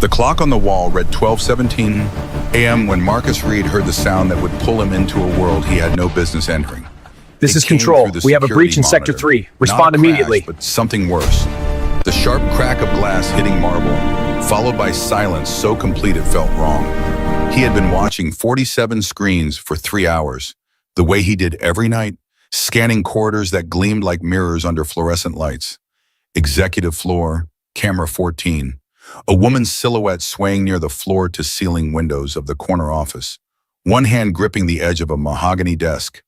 The clock on the wall read 12:17 a.m. when Marcus Reed heard the sound that would pull him into a world he had no business entering. This It is came Control. through the We have a breach in security Sector monitor. 3. Not Respond a crash, immediately. but something worse. The sharp crack of glass hitting marble, followed by silence so complete it felt wrong. He had been watching 47 screens for 3 hours, the way he did every night, scanning corridors that gleamed like mirrors under fluorescent lights. Executive floor, camera 14. A woman's silhouette swaying near the floor-to-ceiling windows of the corner office, one hand gripping the edge of a mahogany desk,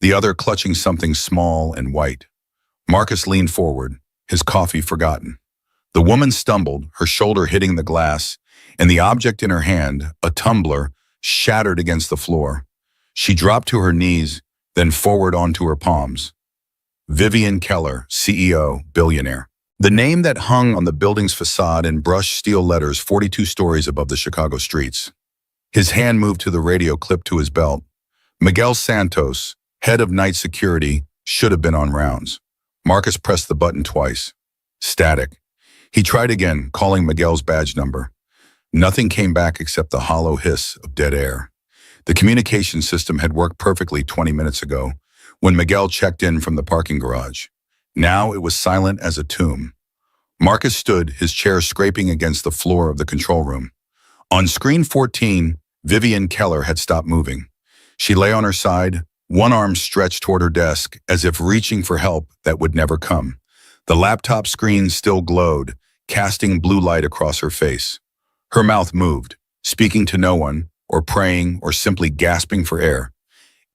the other clutching something small and white. Marcus leaned forward, his coffee forgotten. The woman stumbled, her shoulder hitting the glass, and the object in her hand, a tumbler, shattered against the floor. She dropped to her knees, then forward onto her palms. Vivian Keller, CEO, billionaire. The name that hung on the building's facade in brushed steel letters 42 stories above the Chicago streets. His hand moved to the radio clipped to his belt. Miguel Santos, head of night security, should have been on rounds. Marcus pressed the button twice. Static. He tried again, calling Miguel's badge number. Nothing came back except the hollow hiss of dead air. The communication system had worked perfectly 20 minutes ago, when Miguel checked in from the parking garage. Now it was silent as a tomb. Marcus stood, his chair scraping against the floor of the control room. On screen 14, Vivian Keller had stopped moving. She lay on her side, one arm stretched toward her desk, as if reaching for help that would never come. The laptop screen still glowed, casting blue light across her face. Her mouth moved, speaking to no one, or praying, or simply gasping for air.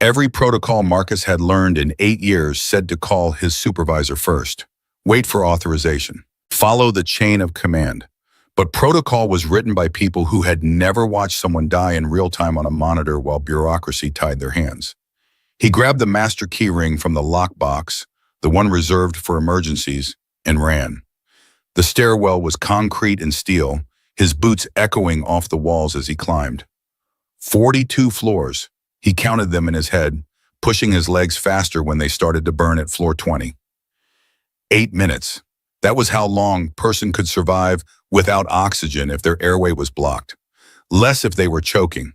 Every protocol Marcus had learned in 8 years said to call his supervisor first. Wait for authorization. Follow the chain of command. But protocol was written by people who had never watched someone die in real time on a monitor while bureaucracy tied their hands. He grabbed the master key ring from the lockbox, the one reserved for emergencies, and ran. The stairwell was concrete and steel, his boots echoing off the walls as he climbed. 42 floors. He counted them in his head, pushing his legs faster when they started to burn at floor 20. 8 minutes. That was how long a person could survive without oxygen if their airway was blocked. Less if they were choking.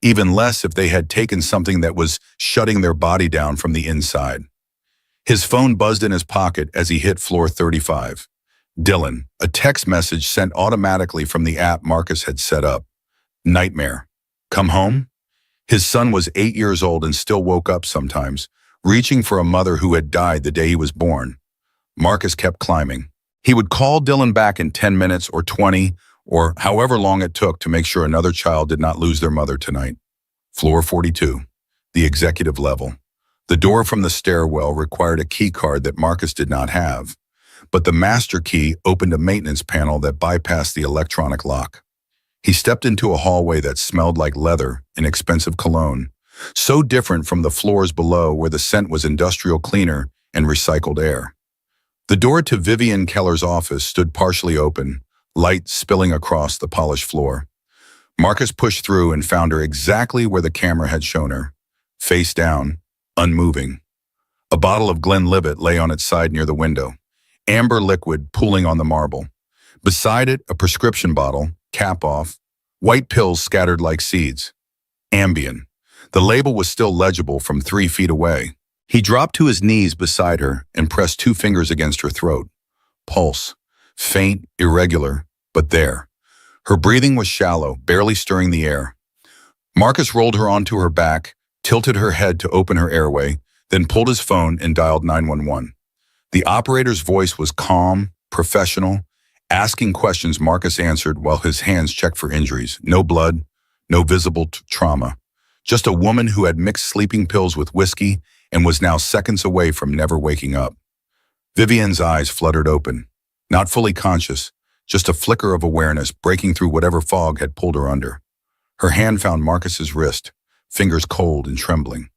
Even less if they had taken something that was shutting their body down from the inside. His phone buzzed in his pocket as he hit floor 35. Dylan, a text message sent automatically from the app Marcus had set up. Nightmare. Come home? His son was 8 years old and still woke up sometimes, reaching for a mother who had died the day he was born. Marcus kept climbing. He would call Dylan back in 10 minutes or 20, or however long it took to make sure another child did not lose their mother tonight. Floor 42, the executive level. The door from the stairwell required a key card that Marcus did not have, but the master key opened a maintenance panel that bypassed the electronic lock. He stepped into a hallway that smelled like leather and expensive cologne, so different from the floors below where the scent was industrial cleaner and recycled air. The door to Vivian Keller's office stood partially open, light spilling across the polished floor. Marcus pushed through and found her exactly where the camera had shown her, face down, unmoving. A bottle of Glenlivet lay on its side near the window, amber liquid pooling on the marble. Beside it, a prescription bottle, cap off, white pills scattered like seeds. Ambien. The label was still legible from 3 feet away. He dropped to his knees beside her and pressed 2 fingers against her throat. Pulse. Faint, irregular, but there. Her breathing was shallow, barely stirring the air. Marcus rolled her onto her back, tilted her head to open her airway, then pulled his phone and dialed 911. The operator's voice was calm, professional, asking questions Marcus answered while his hands checked for injuries. No blood, no visible trauma. Just a woman who had mixed sleeping pills with whiskey and was now seconds away from never waking up. Vivian's eyes fluttered open, not fully conscious, just a flicker of awareness breaking through whatever fog had pulled her under. Her hand found Marcus's wrist, fingers cold and trembling.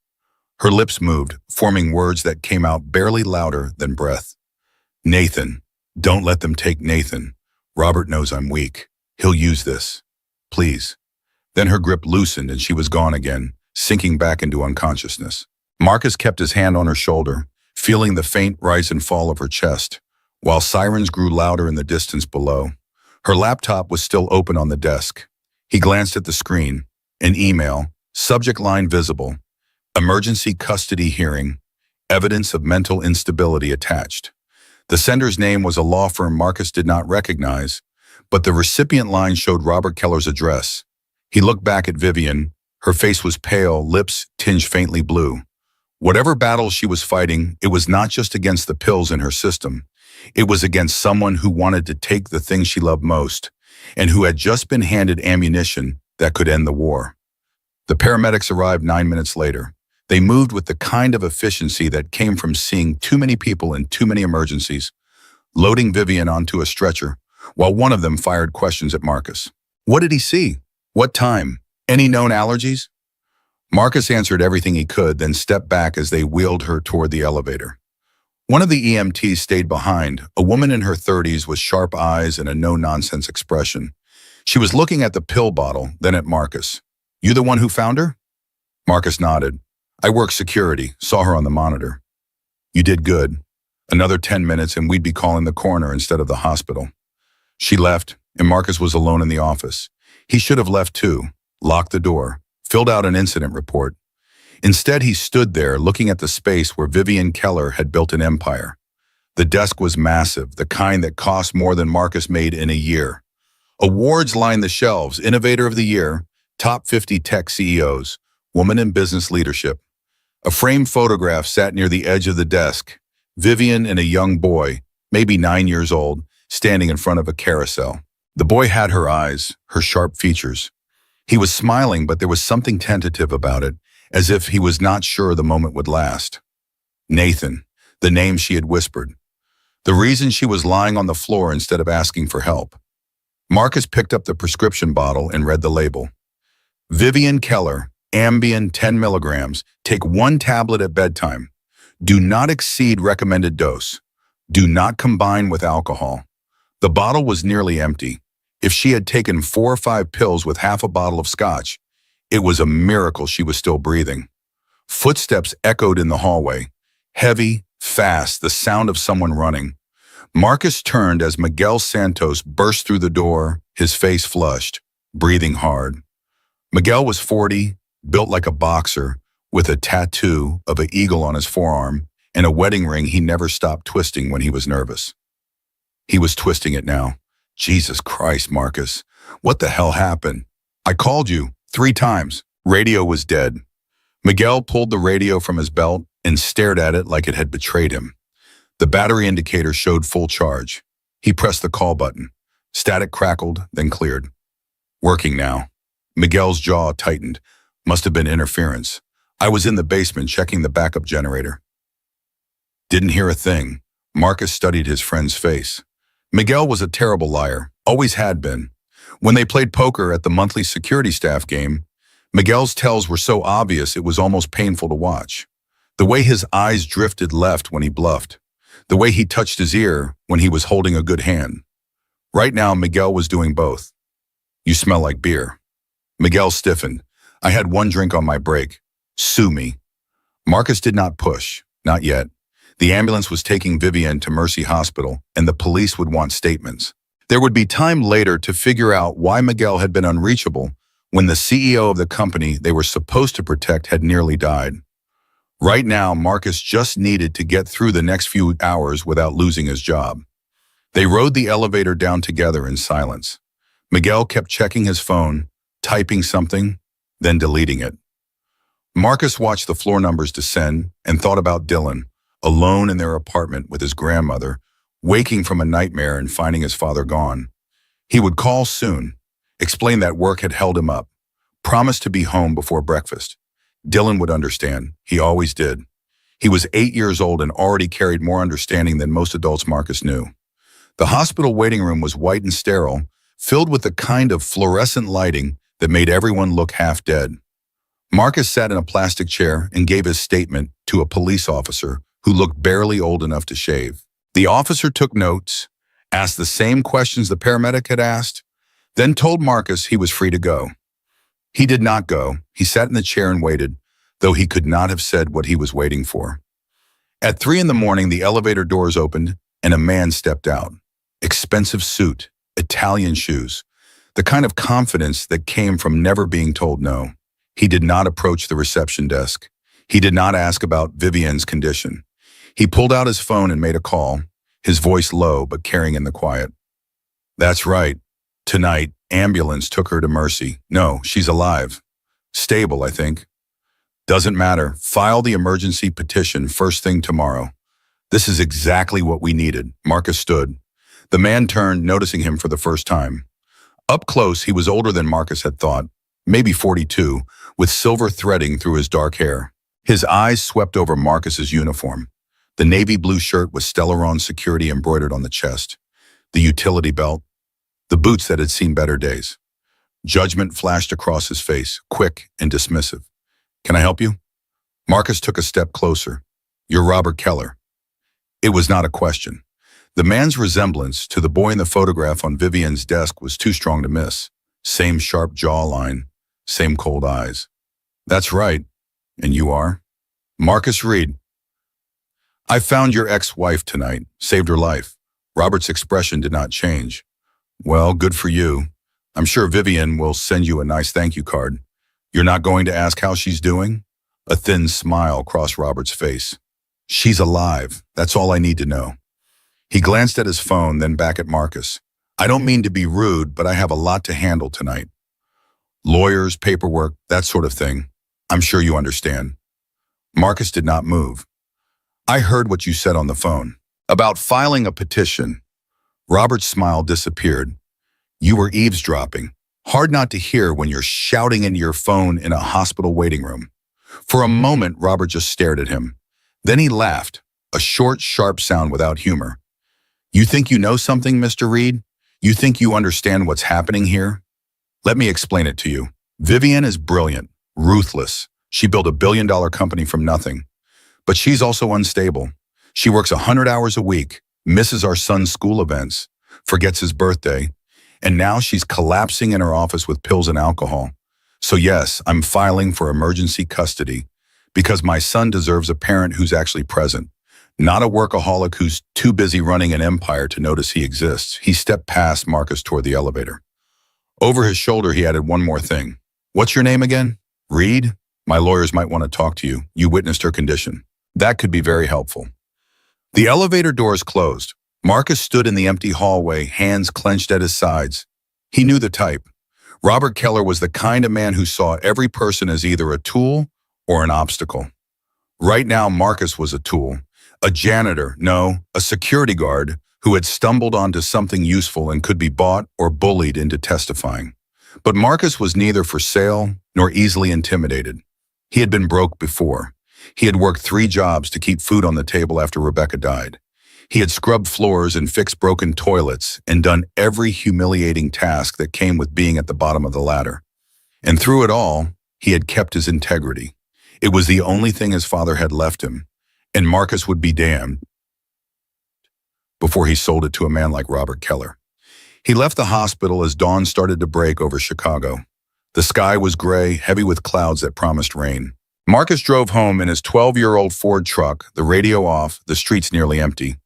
Her lips moved, forming words that came out barely louder than breath. Nathan, don't let them take Nathan. Robert knows I'm weak. He'll use this. Please. Then her grip loosened and she was gone again, sinking back into unconsciousness. Marcus kept his hand on her shoulder, feeling the faint rise and fall of her chest, while sirens grew louder in the distance below. Her laptop was still open on the desk. He glanced at the screen. An email, subject line visible, emergency custody hearing, evidence of mental instability attached. The sender's name was a law firm Marcus did not recognize, but the recipient line showed Robert Keller's address. He looked back at Vivian. Her face was pale, lips tinged faintly blue. Whatever battle she was fighting, it was not just against the pills in her system. It was against someone who wanted to take the thing she loved most, and who had just been handed ammunition that could end the war. The paramedics arrived 9 minutes later. They moved with the kind of efficiency that came from seeing too many people in too many emergencies, loading Vivian onto a stretcher, while one of them fired questions at Marcus. What did he see? What time? Any known allergies? Marcus answered everything he could, then stepped back as they wheeled her toward the elevator. One of the EMTs stayed behind, a woman in her 30s with sharp eyes and a no-nonsense expression. She was looking at the pill bottle, then at Marcus. You the one who found her? Marcus nodded. I work security, saw her on the monitor. You did good. Another 10 minutes and we'd be calling the coroner instead of the hospital. She left, and Marcus was alone in the office. He should have left too, locked the door, filled out an incident report. Instead, he stood there looking at the space where Vivian Keller had built an empire. The desk was massive, the kind that cost more than Marcus made in a year. Awards lined the shelves: Innovator of the Year, Top 50 Tech CEOs, Woman in Business Leadership. A framed photograph sat near the edge of the desk. Vivian and a young boy, maybe 9 years old, standing in front of a carousel. The boy had her eyes, her sharp features. He was smiling, but there was something tentative about it, as if he was not sure the moment would last. Nathan, the name she had whispered. The reason she was lying on the floor instead of asking for help. Marcus picked up the prescription bottle and read the label. Vivian Keller, Ambien 10 milligrams. Take 1 tablet at bedtime. Do not exceed recommended dose. Do not combine with alcohol. The bottle was nearly empty. If she had taken 4 or 5 pills with half a bottle of scotch, it was a miracle she was still breathing. Footsteps echoed in the hallway. Heavy, fast, the sound of someone running. Marcus turned as Miguel Santos burst through the door, his face flushed, breathing hard. Miguel was 40, built like a boxer, with a tattoo of an eagle on his forearm and a wedding ring he never stopped twisting when he was nervous. He was twisting it now. Jesus Christ, Marcus. What the hell happened? I called you 3 times. Radio was dead. Miguel pulled the radio from his belt and stared at it like it had betrayed him. The battery indicator showed full charge. He pressed the call button. Static crackled, then cleared. Working now. Miguel's jaw tightened. Must have been interference. I was in the basement checking the backup generator. Didn't hear a thing. Marcus studied his friend's face. Miguel was a terrible liar, always had been. When they played poker at the monthly security staff game, Miguel's tells were so obvious it was almost painful to watch. The way his eyes drifted left when he bluffed. The way he touched his ear when he was holding a good hand. Right now, Miguel was doing both. You smell like beer. Miguel stiffened. I had 1 drink on my break. Sue me. Marcus did not push, not yet. The ambulance was taking Vivian to Mercy Hospital, and the police would want statements. There would be time later to figure out why Miguel had been unreachable when the CEO of the company they were supposed to protect had nearly died. Right now, Marcus just needed to get through the next few hours without losing his job. They rode the elevator down together in silence. Miguel kept checking his phone, typing something, then deleting it. Marcus watched the floor numbers descend and thought about Dylan, alone in their apartment with his grandmother, waking from a nightmare and finding his father gone. He would call soon, explain that work had held him up, promise to be home before breakfast. Dylan would understand. He always did. He was 8 years old and already carried more understanding than most adults Marcus knew. The hospital waiting room was white and sterile, filled with the kind of fluorescent lighting that made everyone look half dead. Marcus sat in a plastic chair and gave his statement to a police officer who looked barely old enough to shave. The officer took notes, asked the same questions the paramedic had asked, then told Marcus he was free to go. He did not go. He sat in the chair and waited, though he could not have said what he was waiting for. At 3 in the morning, the elevator doors opened and a man stepped out. Expensive suit, Italian shoes, the kind of confidence that came from never being told no. He did not approach the reception desk. He did not ask about Vivian's condition. He pulled out his phone and made a call, his voice low but carrying in the quiet. That's right. Tonight, ambulance took her to Mercy. No, she's alive. Stable, I think. Doesn't matter. File the emergency petition first thing tomorrow. This is exactly what we needed. Marcus stood. The man turned, noticing him for the first time. Up close, he was older than Marcus had thought, maybe 42, with silver threading through his dark hair. His eyes swept over Marcus's uniform. The navy blue shirt with Stellaron security embroidered on the chest. The utility belt. The boots that had seen better days. Judgment flashed across his face, quick and dismissive. Can I help you? Marcus took a step closer. You're Robert Keller. It was not a question. The man's resemblance to the boy in the photograph on Vivian's desk was too strong to miss. Same sharp jawline, same cold eyes. That's right. And you are? Marcus Reed. I found your ex-wife tonight, saved her life. Robert's expression did not change. Well, good for you. I'm sure Vivian will send you a nice thank you card. You're not going to ask how she's doing? A thin smile crossed Robert's face. She's alive. That's all I need to know. He glanced at his phone, then back at Marcus. I don't mean to be rude, but I have a lot to handle tonight. Lawyers, paperwork, that sort of thing. I'm sure you understand. Marcus did not move. I heard what you said on the phone. About filing a petition. Robert's smile disappeared. You were eavesdropping. Hard not to hear when you're shouting into your phone in a hospital waiting room. For a moment, Robert just stared at him. Then he laughed, a short, sharp sound without humor. You think you know something, Mr. Reed? You think you understand what's happening here? Let me explain it to you. Vivian is brilliant, ruthless. She built $1 billion company from nothing. But she's also unstable. She works 100 hours a week, misses our son's school events, forgets his birthday, and now she's collapsing in her office with pills and alcohol. So yes, I'm filing for emergency custody because my son deserves a parent who's actually present, not a workaholic who's too busy running an empire to notice he exists. He stepped past Marcus toward the elevator. Over his shoulder, he added one more thing. What's your name again? Reed? My lawyers might want to talk to you. You witnessed her condition. That could be very helpful. The elevator doors closed. Marcus stood in the empty hallway, hands clenched at his sides. He knew the type. Robert Keller was the kind of man who saw every person as either a tool or an obstacle. Right now, Marcus was a tool. A janitor, no, a security guard who had stumbled onto something useful and could be bought or bullied into testifying. But Marcus was neither for sale nor easily intimidated. He had been broke before. He had worked 3 jobs to keep food on the table after Rebecca died. He had scrubbed floors and fixed broken toilets and done every humiliating task that came with being at the bottom of the ladder. And through it all, he had kept his integrity. It was the only thing his father had left him, and Marcus would be damned before he sold it to a man like Robert Keller. He left the hospital as dawn started to break over Chicago. The sky was gray, heavy with clouds that promised rain. Marcus drove home in his 12-year-old Ford truck, the radio off, the streets nearly empty.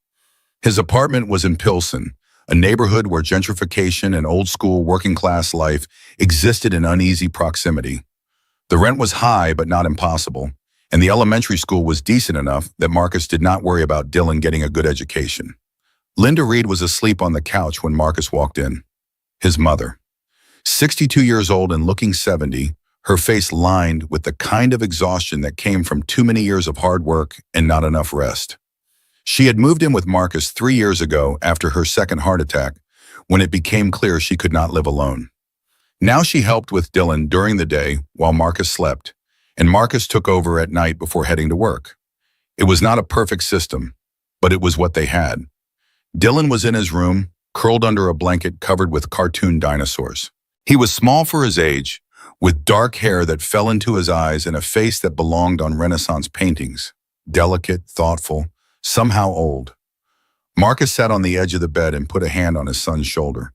His apartment was in Pilsen, a neighborhood where gentrification and old-school working-class life existed in uneasy proximity. The rent was high but not impossible, and the elementary school was decent enough that Marcus did not worry about Dylan getting a good education. Linda Reed was asleep on the couch when Marcus walked in. His mother. 62 years old and looking 70, her face lined with the kind of exhaustion that came from too many years of hard work and not enough rest. She had moved in with Marcus 3 years ago after her second heart attack, when it became clear she could not live alone. Now she helped with Dylan during the day while Marcus slept, and Marcus took over at night before heading to work. It was not a perfect system, but it was what they had. Dylan was in his room, curled under a blanket covered with cartoon dinosaurs. He was small for his age, with dark hair that fell into his eyes and a face that belonged on Renaissance paintings, delicate, thoughtful, somehow old. Marcus sat on the edge of the bed and put a hand on his son's shoulder.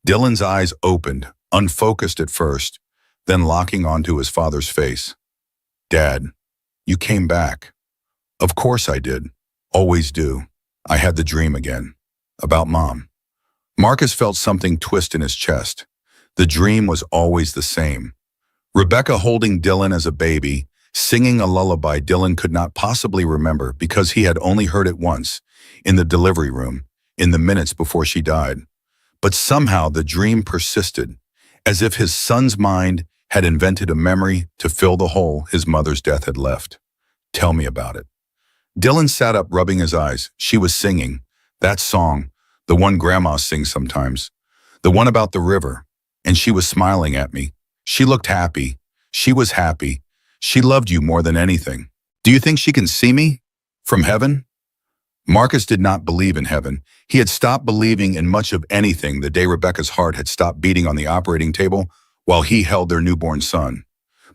Dylan's eyes opened, unfocused at first, then locking onto his father's face. Dad, you came back. Of course I did. Always do. I had the dream again. About Mom. Marcus felt something twist in his chest. The dream was always the same. Rebecca holding Dylan as a baby, singing a lullaby Dylan could not possibly remember because he had only heard it once, in the delivery room, in the minutes before she died. But somehow the dream persisted, as if his son's mind had invented a memory to fill the hole his mother's death had left. Tell me about it. Dylan sat up, rubbing his eyes. She was singing. That song, the one Grandma sings sometimes. The one about the river. And she was smiling at me. She looked happy. She was happy. She loved you more than anything. Do you think she can see me? From heaven? Marcus did not believe in heaven. He had stopped believing in much of anything the day Rebecca's heart had stopped beating on the operating table while he held their newborn son.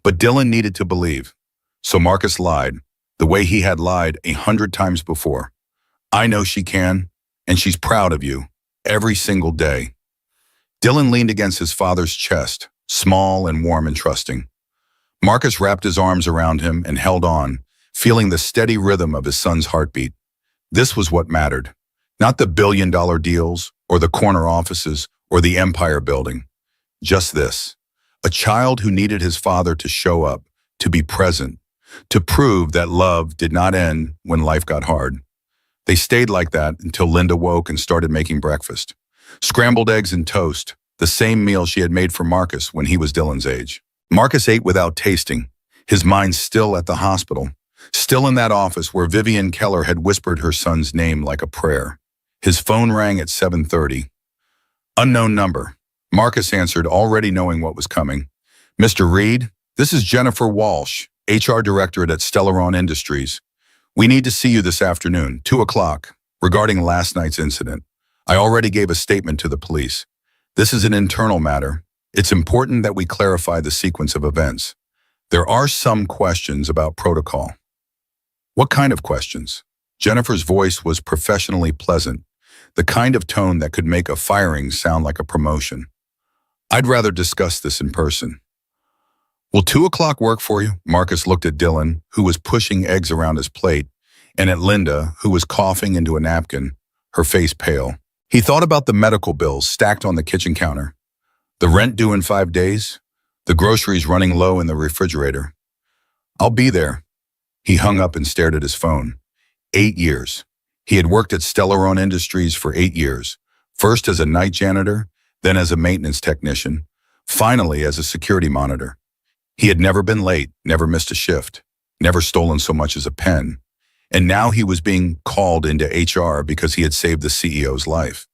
But Dylan needed to believe. So Marcus lied, the way he had lied 100 times before. I know she can, and she's proud of you, every single day. Dylan leaned against his father's chest, small and warm and trusting. Marcus wrapped his arms around him and held on, feeling the steady rhythm of his son's heartbeat. This was what mattered, not the billion-dollar deals or the corner offices or the empire building. Just this, a child who needed his father to show up, to be present, to prove that love did not end when life got hard. They stayed like that until Linda woke and started making breakfast. Scrambled eggs and toast, the same meal she had made for Marcus when he was Dylan's age. Marcus ate without tasting, his mind still at the hospital, still in that office where Vivian Keller had whispered her son's name like a prayer. His phone rang at 7:30. Unknown number. Marcus answered, already knowing what was coming. Mr. Reed, this is Jennifer Walsh, HR Director at Stellaron Industries. We need to see you this afternoon, 2 o'clock, regarding last night's incident. I already gave a statement to the police. This is an internal matter. It's important that we clarify the sequence of events. There are some questions about protocol. What kind of questions? Jennifer's voice was professionally pleasant, the kind of tone that could make a firing sound like a promotion. I'd rather discuss this in person. Will 2 o'clock work for you? Marcus looked at Dylan, who was pushing eggs around his plate, and at Linda, who was coughing into a napkin, her face pale. He thought about the medical bills stacked on the kitchen counter, the rent due in 5 days, the groceries running low in the refrigerator. I'll be there. He hung up and stared at his phone. 8 years. He had worked at Stellaron Industries for 8 years, first as a night janitor, then as a maintenance technician, finally as a security monitor. He had never been late, never missed a shift, never stolen so much as a pen. And now he was being called into HR because he had saved the CEO's life.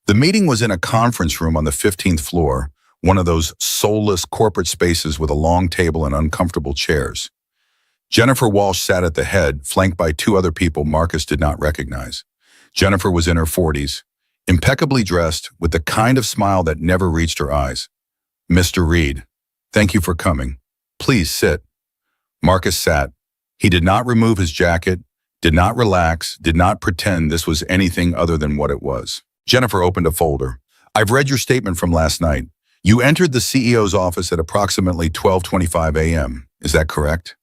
The meeting was in a conference room on the 15th floor, one of those soulless corporate spaces with a long table and uncomfortable chairs. Jennifer Walsh sat at the head, flanked by 2 other people Marcus did not recognize. Jennifer was in her 40s, impeccably dressed, with the kind of smile that never reached her eyes. Mr. Reed, thank you for coming. Please sit. Marcus sat. He did not remove his jacket, did not relax, did not pretend this was anything other than what it was. Jennifer opened a folder. I've read your statement from last night. You entered the CEO's office at approximately 12:25 a.m. Is that correct?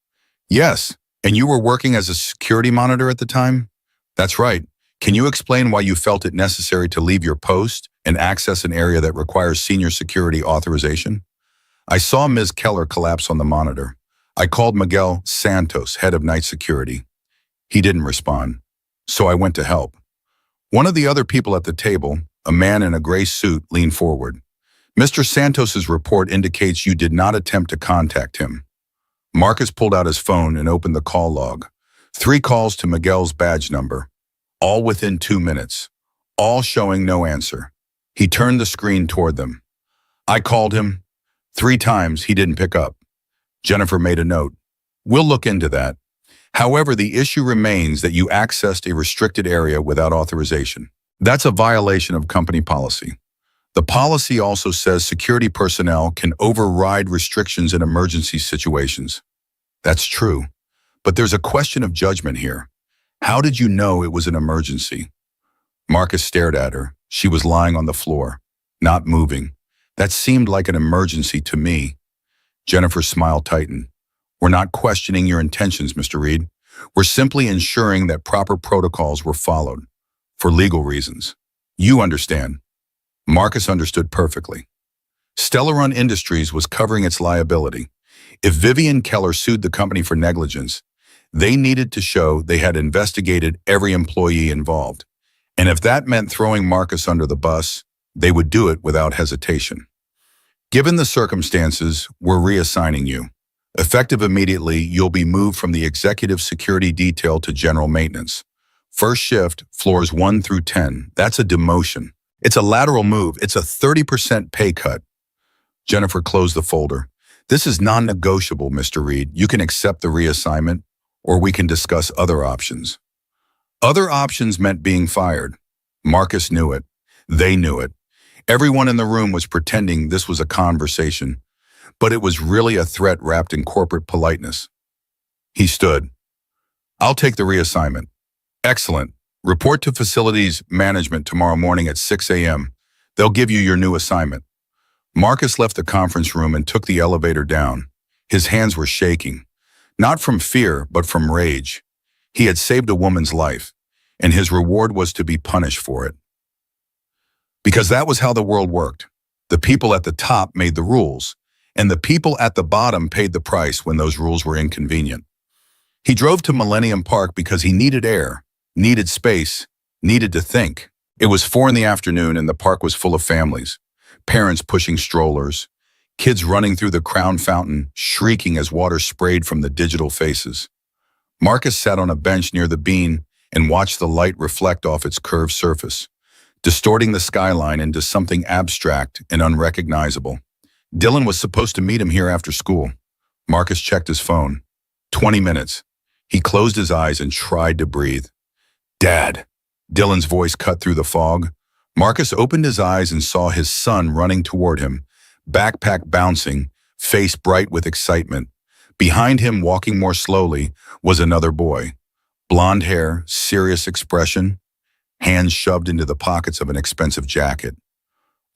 Yes. And you were working as a security monitor at the time? That's right. Can you explain why you felt it necessary to leave your post and access an area that requires senior security authorization? I saw Ms. Keller collapse on the monitor. I called Miguel Santos, head of night security. He didn't respond, so I went to help. One of the other people at the table, a man in a gray suit, leaned forward. Mr. Santos's report indicates you did not attempt to contact him. Marcus pulled out his phone and opened the call log. 3 calls to Miguel's badge number, all within 2 minutes, all showing no answer. He turned the screen toward them. I called him. 3 times he didn't pick up. Jennifer made a note. We'll look into that. However, the issue remains that you accessed a restricted area without authorization. That's a violation of company policy. The policy also says security personnel can override restrictions in emergency situations. That's true. But there's a question of judgment here. How did you know it was an emergency? Marcus stared at her. She was lying on the floor, not moving. That seemed like an emergency to me. Jennifer's smile tightened. We're not questioning your intentions, Mr. Reed. We're simply ensuring that proper protocols were followed, for legal reasons. You understand. Marcus understood perfectly. Stellaron Industries was covering its liability. If Vivian Keller sued the company for negligence, they needed to show they had investigated every employee involved. And if that meant throwing Marcus under the bus, they would do it without hesitation. Given the circumstances, we're reassigning you. Effective immediately, you'll be moved from the executive security detail to general maintenance. First shift, floors 1 through 10. That's a demotion. It's a lateral move. It's a 30% pay cut. Jennifer closed the folder. This is non-negotiable, Mr. Reed. You can accept the reassignment, or we can discuss other options. Other options meant being fired. Marcus knew it. They knew it. Everyone in the room was pretending this was a conversation, but it was really a threat wrapped in corporate politeness. He stood. I'll take the reassignment. Excellent. Report to facilities management tomorrow morning at 6 a.m. They'll give you your new assignment. Marcus left the conference room and took the elevator down. His hands were shaking, not from fear, but from rage. He had saved a woman's life, and his reward was to be punished for it. Because that was how the world worked. The people at the top made the rules, and the people at the bottom paid the price when those rules were inconvenient. He drove to Millennium Park because he needed air, needed space, needed to think. It was 4 in the afternoon and the park was full of families. Parents pushing strollers, kids running through the crown fountain, shrieking as water sprayed from the digital faces. Marcus sat on a bench near the bean and watched the light reflect off its curved surface, distorting the skyline into something abstract and unrecognizable. Dylan was supposed to meet him here after school. Marcus checked his phone. 20 minutes. He closed his eyes and tried to breathe. Dad. Dylan's voice cut through the fog. Marcus opened his eyes and saw his son running toward him, backpack bouncing, face bright with excitement. Behind him, walking more slowly, was another boy. Blonde hair, serious expression, hands shoved into the pockets of an expensive jacket.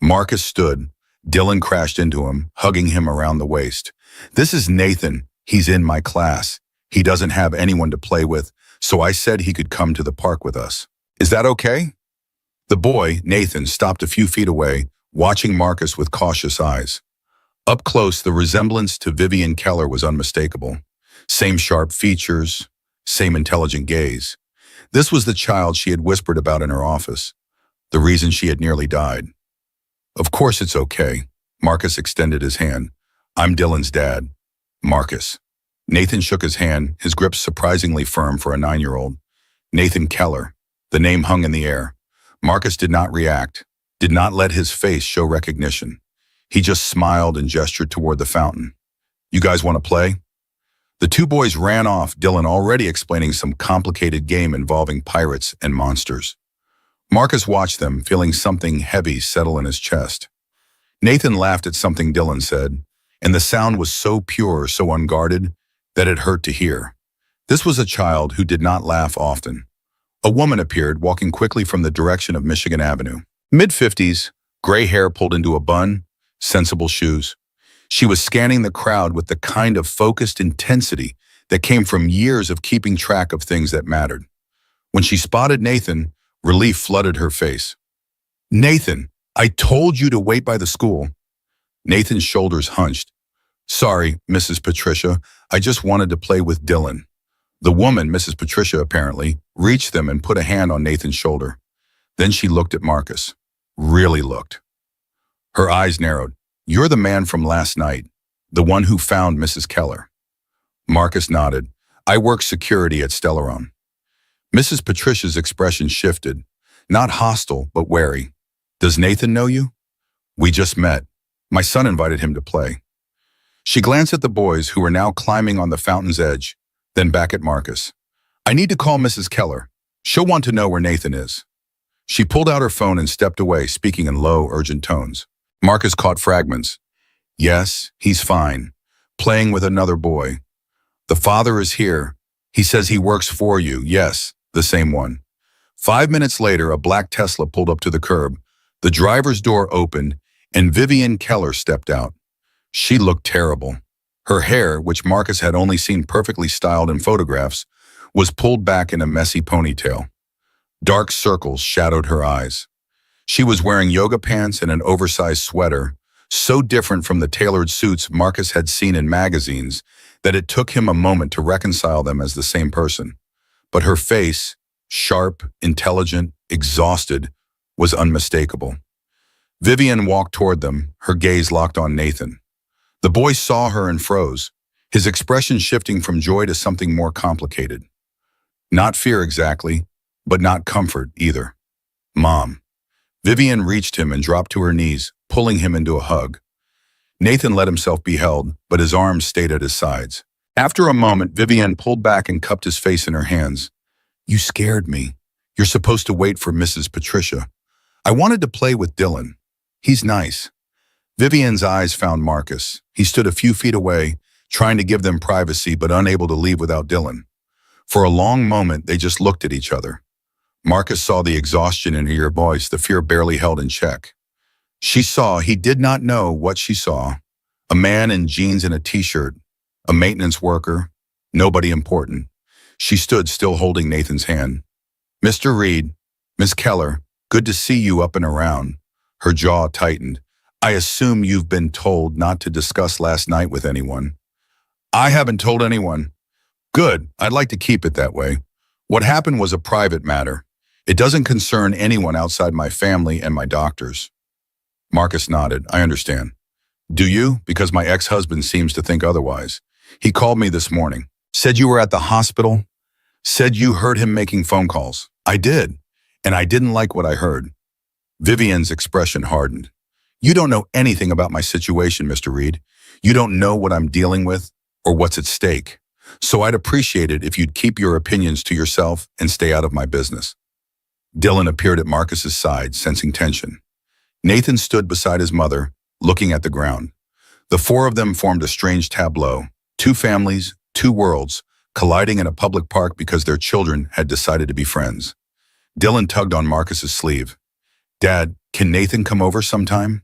Marcus stood. Dylan crashed into him, hugging him around the waist. This is Nathan. He's in my class. He doesn't have anyone to play with, so I said he could come to the park with us. Is that okay? The boy, Nathan, stopped a few feet away, watching Marcus with cautious eyes. Up close, the resemblance to Vivian Keller was unmistakable. Same sharp features, same intelligent gaze. This was the child she had whispered about in her office, the reason she had nearly died. Of course it's okay. Marcus extended his hand. I'm Dylan's dad. Marcus. Nathan shook his hand, his grip surprisingly firm for a 9-year-old. Nathan Keller. The name hung in the air. Marcus did not react, did not let his face show recognition. He just smiled and gestured toward the fountain. You guys want to play? The two boys ran off, Dylan already explaining some complicated game involving pirates and monsters. Marcus watched them, feeling something heavy settle in his chest. Nathan laughed at something Dylan said, and the sound was so pure, so unguarded, that it hurt to hear. This was a child who did not laugh often. A woman appeared, walking quickly from the direction of Michigan Avenue. Mid-50s, gray hair pulled into a bun, sensible shoes. She was scanning the crowd with the kind of focused intensity that came from years of keeping track of things that mattered. When she spotted Nathan, relief flooded her face. Nathan, I told you to wait by the school. Nathan's shoulders hunched. Sorry, Mrs. Patricia, I just wanted to play with Dylan. The woman, Mrs. Patricia apparently, reached them and put a hand on Nathan's shoulder. Then she looked at Marcus. Really looked. Her eyes narrowed. You're the man from last night, the one who found Mrs. Keller. Marcus nodded. I work security at Stellaron. Mrs. Patricia's expression shifted, not hostile, but wary. Does Nathan know you? We just met. My son invited him to play. She glanced at the boys who were now climbing on the fountain's edge, then back at Marcus. I need to call Mrs. Keller. She'll want to know where Nathan is. She pulled out her phone and stepped away, speaking in low, urgent tones. Marcus caught fragments. Yes, he's fine. Playing with another boy. The father is here. He says he works for you. Yes, the same one. 5 minutes later, a black Tesla pulled up to the curb. The driver's door opened, and Vivian Keller stepped out. She looked terrible. Her hair, which Marcus had only seen perfectly styled in photographs, was pulled back in a messy ponytail. Dark circles shadowed her eyes. She was wearing yoga pants and an oversized sweater, so different from the tailored suits Marcus had seen in magazines that it took him a moment to reconcile them as the same person. But her face, sharp, intelligent, exhausted, was unmistakable. Vivian walked toward them, her gaze locked on Nathan. The boy saw her and froze, his expression shifting from joy to something more complicated. Not fear exactly, but not comfort either. Mom. Vivian reached him and dropped to her knees, pulling him into a hug. Nathan let himself be held, but his arms stayed at his sides. After a moment, Vivian pulled back and cupped his face in her hands. You scared me. You're supposed to wait for Mrs. Patricia. I wanted to play with Dylan. He's nice. Vivian's eyes found Marcus. He stood a few feet away, trying to give them privacy but unable to leave without Dylan. For a long moment, they just looked at each other. Marcus saw the exhaustion in her voice, the fear barely held in check. She saw he did not know what she saw. A man in jeans and a t-shirt, a maintenance worker, nobody important. She stood still holding Nathan's hand. Mr. Reed, Miss Keller, good to see you up and around. Her jaw tightened. I assume you've been told not to discuss last night with anyone. I haven't told anyone. Good, I'd like to keep it that way. What happened was a private matter. It doesn't concern anyone outside my family and my doctors. Marcus nodded. I understand. Do you? Because my ex-husband seems to think otherwise. He called me this morning. Said you were at the hospital. Said you heard him making phone calls. I did. And I didn't like what I heard. Vivian's expression hardened. You don't know anything about my situation, Mr. Reed. You don't know what I'm dealing with or what's at stake. So I'd appreciate it if you'd keep your opinions to yourself and stay out of my business. Dylan appeared at Marcus's side, sensing tension. Nathan stood beside his mother, looking at the ground. The four of them formed a strange tableau. Two families, two worlds, colliding in a public park because their children had decided to be friends. Dylan tugged on Marcus's sleeve. Dad, can Nathan come over sometime?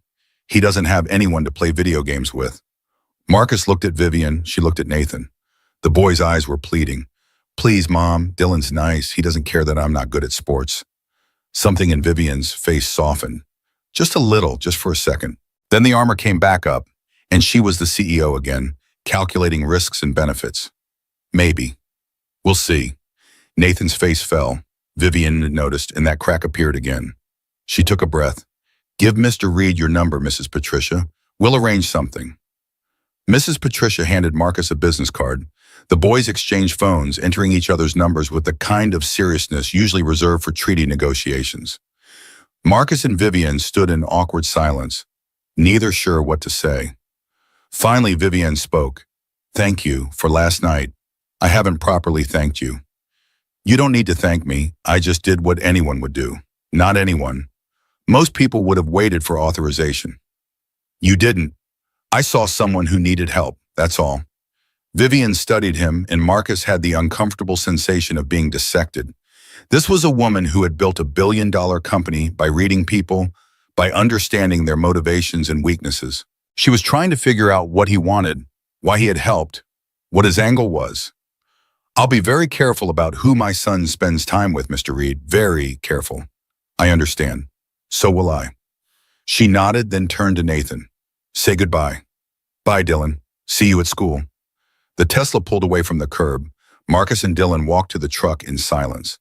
He doesn't have anyone to play video games with. Marcus looked at Vivian, she looked at Nathan. The boy's eyes were pleading. Please, Mom, Dylan's nice. He doesn't care that I'm not good at sports. Something in Vivian's face softened. Just a little, just for a second. Then the armor came back up, and she was the CEO again, calculating risks and benefits. Maybe. We'll see. Nathan's face fell. Vivian noticed, and that crack appeared again. She took a breath. Give Mr. Reed your number, Mrs. Patricia. We'll arrange something. Mrs. Patricia handed Marcus a business card. The boys exchanged phones, entering each other's numbers with the kind of seriousness usually reserved for treaty negotiations. Marcus and Vivian stood in awkward silence, neither sure what to say. Finally, Vivian spoke. Thank you for last night. I haven't properly thanked you. You don't need to thank me. I just did what anyone would do. Not anyone. Most people would have waited for authorization. You didn't. I saw someone who needed help, that's all. Vivian studied him, and Marcus had the uncomfortable sensation of being dissected. This was a woman who had built a billion-dollar company by reading people, by understanding their motivations and weaknesses. She was trying to figure out what he wanted, why he had helped, what his angle was. I'll be very careful about who my son spends time with, Mr. Reed. Very careful. I understand. So will I. She nodded, then turned to Nathan. Say goodbye. Bye, Dylan. See you at school. The Tesla pulled away from the curb. Marcus and Dylan walked to the truck in silence.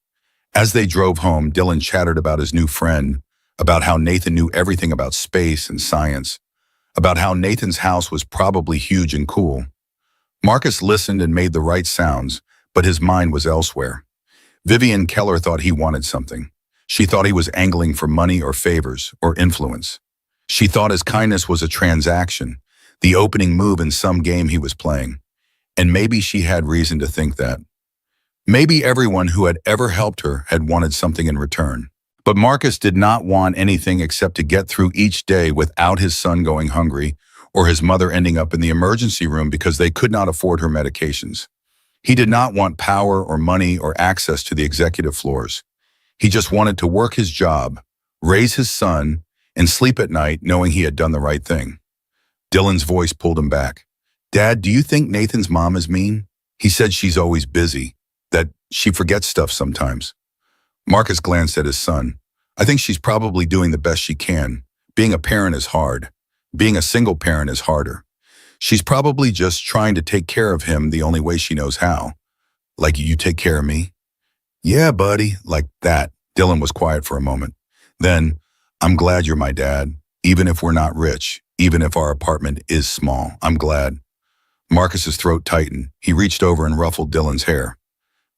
As they drove home, Dylan chattered about his new friend, about how Nathan knew everything about space and science, about how Nathan's house was probably huge and cool. Marcus listened and made the right sounds, but his mind was elsewhere. Vivian Keller thought he wanted something. She thought he was angling for money or favors or influence. She thought his kindness was a transaction, the opening move in some game he was playing. And maybe she had reason to think that. Maybe everyone who had ever helped her had wanted something in return. But Marcus did not want anything except to get through each day without his son going hungry or his mother ending up in the emergency room because they could not afford her medications. He did not want power or money or access to the executive floors. He just wanted to work his job, raise his son, and sleep at night knowing he had done the right thing. Dylan's voice pulled him back. Dad, do you think Nathan's mom is mean? He said she's always busy, that she forgets stuff sometimes. Marcus glanced at his son. I think she's probably doing the best she can. Being a parent is hard. Being a single parent is harder. She's probably just trying to take care of him the only way she knows how. Like you take care of me? Yeah, buddy, like that. Dylan was quiet for a moment. Then, I'm glad you're my dad, even if we're not rich, even if our apartment is small. I'm glad. Marcus's throat tightened. He reached over and ruffled Dylan's hair.